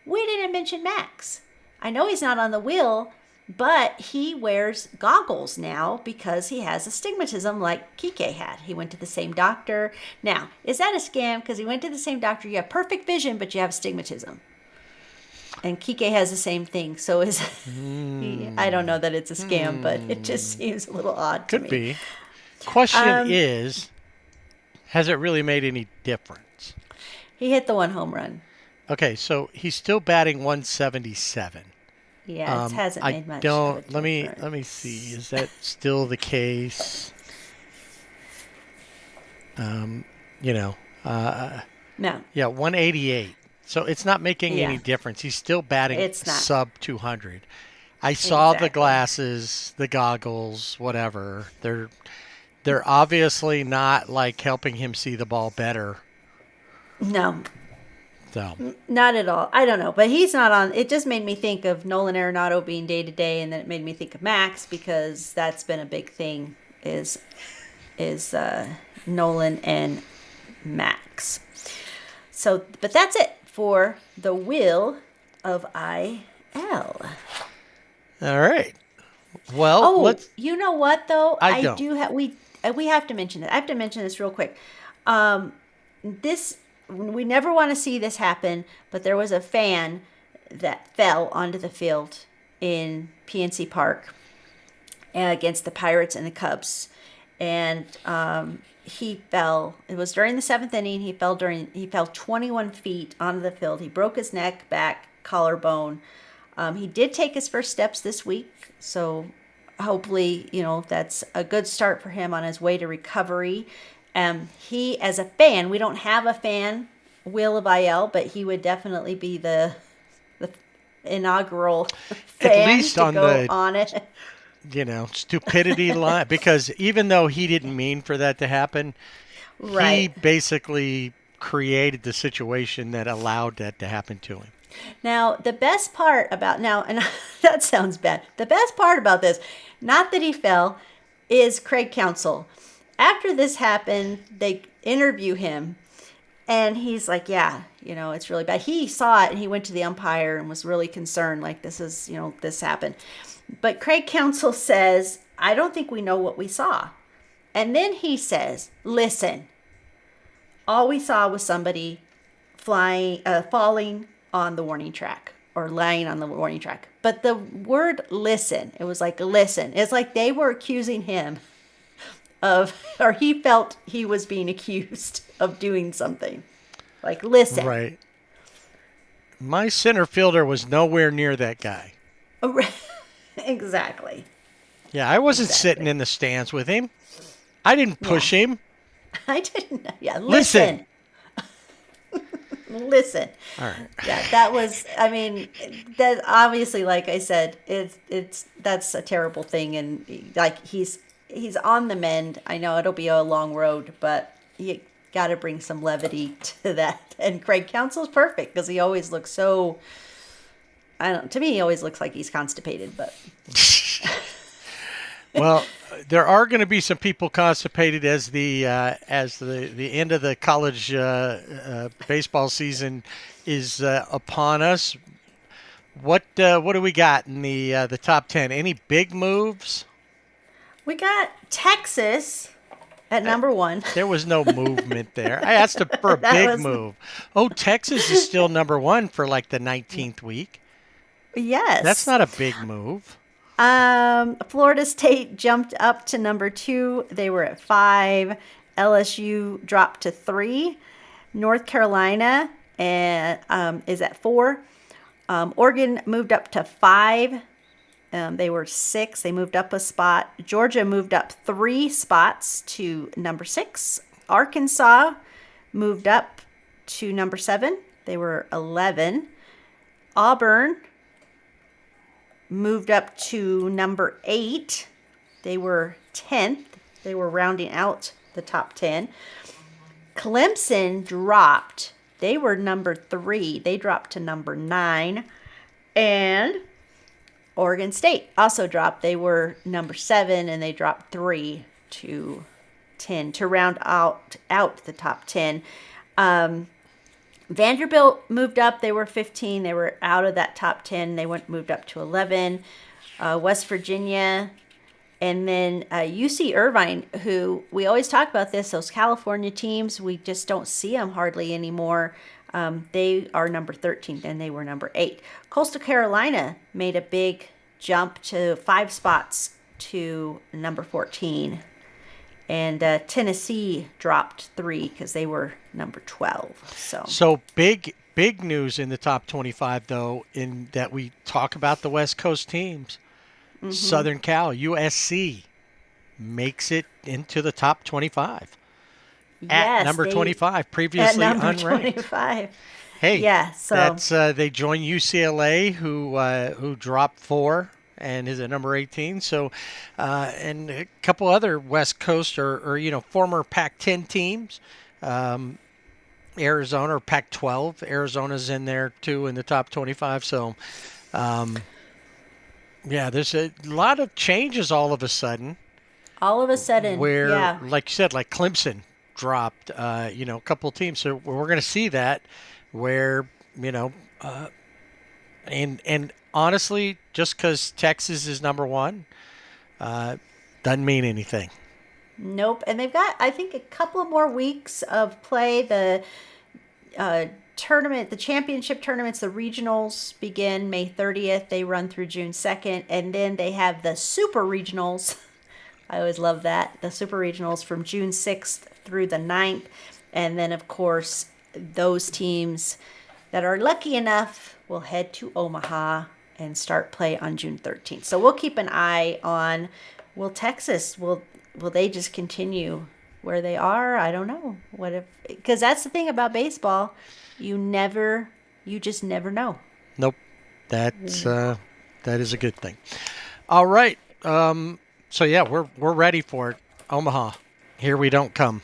we didn't mention Max. I know he's not on the wheel, but he wears goggles now because he has astigmatism like Kike had. He went to the same doctor. Now, is that a scam? Because he went to the same doctor. You have perfect vision, but you have astigmatism. And Kike has the same thing. So I don't know that it's a scam, but it just seems a little odd to me. Could be. Question is, has it really made any difference? He hit the 1 home run. Okay, so he's still batting 177. Yeah, it hasn't made much. Let me see. Is that still the case? No. Yeah, 188. So it's not making any difference. He's still batting sub 200. I saw the glasses, the goggles, whatever. They're obviously not helping him see the ball better. No. So. Not at all. I don't know, but he's not on. It just made me think of Nolan Arenado being day to day, and then it made me think of Max because that's been a big thing. Is Nolan and Max. So, but that's it for the Wheel of IL. All right. Well, Oh, let's. you know what though? I don't. do have we have to mention it. I have to mention this real quick. This we never want to see this happen, but there was a fan that fell onto the field in PNC Park against the Pirates and the Cubs, and he fell. It was during the 7th inning. He fell 21 feet onto the field. He broke his neck, back, collarbone. He did take his first steps this week, so hopefully, that's a good start for him on his way to recovery. He, as a fan, we don't have a fan Wheel of IL, but he would definitely be the inaugural fan At least to on go on it. Stupidity line, because even though he didn't mean for that to happen, he Right. basically created the situation that allowed that to happen to him. Now, the best part about and that sounds bad. The best part about this, not that he fell, is Craig Counsell. After this happened, they interview him, and he's like, yeah, it's really bad. He saw it, and he went to the umpire and was really concerned, like, this happened. But Craig Counsell says, I don't think we know what we saw. And then he says, listen, all we saw was somebody falling on the warning track or lying on the warning track. But the word listen, it was like listen. It's like they were accusing him or he felt he was being accused of doing something. Like listen. Right. My center fielder was nowhere near that guy. Exactly. Yeah, I wasn't sitting in the stands with him. I didn't push him. I didn't. Yeah, Listen. Listen. All right. Yeah, that was. I mean, that obviously, like I said, that's a terrible thing, and like he's on the mend. I know it'll be a long road, but you got to bring some levity to that. And Craig Counsell's perfect because he always looks so. To me, he always looks like he's constipated, but. Well, there are going to be some people constipated as the end of the college baseball season is upon us. What do we got in the top 10? Any big moves? We got Texas at number 1. There was no movement there. I asked for a big move. Oh, Texas is still number 1 for like the 19th week. Yes. That's not a big move. Florida State jumped up to number 2. They were at 5. LSU dropped to 3. North Carolina is at 4. Oregon moved up to 5. They were 6. They moved up a spot. Georgia moved up 3 spots to number 6. Arkansas moved up to number 7. They were 11. Auburn moved up to number 8. They were 10th. They were rounding out the top 10. Clemson dropped. They were number 3. They dropped to number 9. And Oregon State also dropped. They were number 7, and they dropped 3 to 10 to round out the top 10. Vanderbilt moved up. They were 15. They were out of that top 10. They moved up to 11. West Virginia. And then UC Irvine, who we always talk about this, those California teams, we just don't see them hardly anymore. They are number 13, and they were number 8. Coastal Carolina made a big jump to 5 spots to number 14. And Tennessee dropped 3 because they were number 12. So big news in the top 25, though, in that we talk about the West Coast teams. Mm-hmm. Southern Cal, USC, makes it into the top 25. Yes, at number 25, previously at number unranked. 25. Hey, yeah, so that's they joined UCLA, who dropped 4 and is at number 18. So, and a couple other West Coast or former Pac-10 teams. Arizona or Pac-12. Arizona's in there too in the top 25. So, yeah, there's a lot of changes all of a sudden. All of a sudden, where, yeah. like you said, like Clemson dropped, a couple of teams. So we're going to see that where, and honestly, just because Texas is number one doesn't mean anything. Nope. And they've got, I think, a couple of more weeks of play. The tournament, the championship tournaments, the regionals begin May 30th. They run through June 2nd. And then they have the super regionals. I always love that. The super regionals from June 6th through the 9th. And then, of course, those teams that are lucky enough will head to Omaha and start play on June 13th. So we'll keep an eye on, will they just continue where they are? I don't know. What if, because that's the thing about baseball. You just never know. Nope. That is a good thing. All right. So yeah, we're ready for it. Omaha, here we don't come.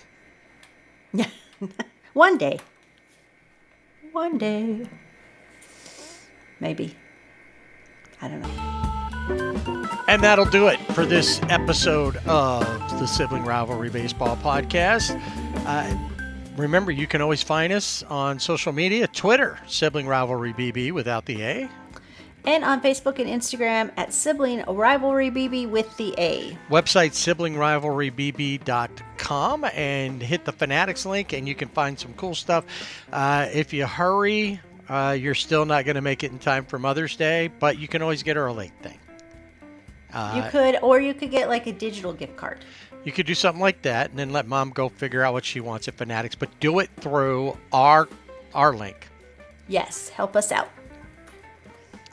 One day. Maybe. I don't know. And that'll do it for this episode of the Sibling Rivalry Baseball Podcast. Remember, you can always find us on social media, Twitter, Sibling Rivalry BB without the A. And on Facebook and Instagram at Sibling Rivalry BB with the A. Website siblingrivalrybb.com, and hit the Fanatics link and you can find some cool stuff. If you hurry, you're still not going to make it in time for Mother's Day, but you can always get her a late thing. You could get like a digital gift card. You could do something like that and then let Mom go figure out what she wants at Fanatics, but do it through our link. Yes, help us out.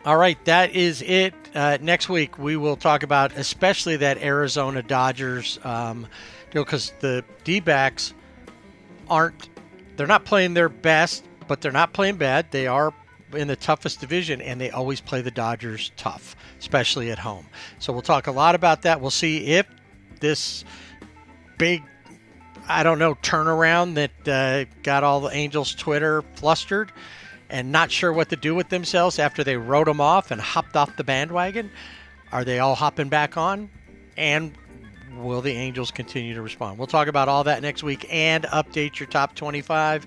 All right, that is it. Next week, we will talk about especially that Arizona Dodgers, because the D-backs they're not playing their best, but they're not playing bad. They are in the toughest division, and they always play the Dodgers tough, especially at home. So we'll talk a lot about that. We'll see if this big, turnaround that got all the Angels Twitter flustered and not sure what to do with themselves after they wrote them off and hopped off the bandwagon. Are they all hopping back on? And will the Angels continue to respond? We'll talk about all that next week and update your top 25,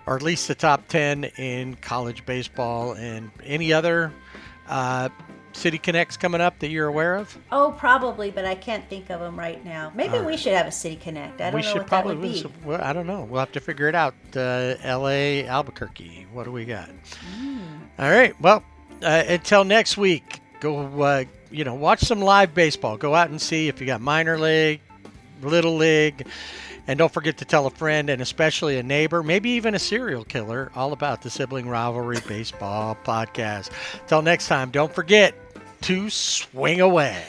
or at least the top 10 in college baseball, and any other City Connects coming up that you're aware of? Oh, probably, but I can't think of them right now. Maybe we should have a City Connect. I don't know what that would be. Well, I don't know. We'll have to figure it out. L.A., Albuquerque. What do we got? All right. Well, until next week, go watch some live baseball. Go out and see if you got minor league, little league. And don't forget to tell a friend, and especially a neighbor, maybe even a serial killer, all about the Sibling Rivalry Baseball Podcast. Till next time, don't forget to swing away.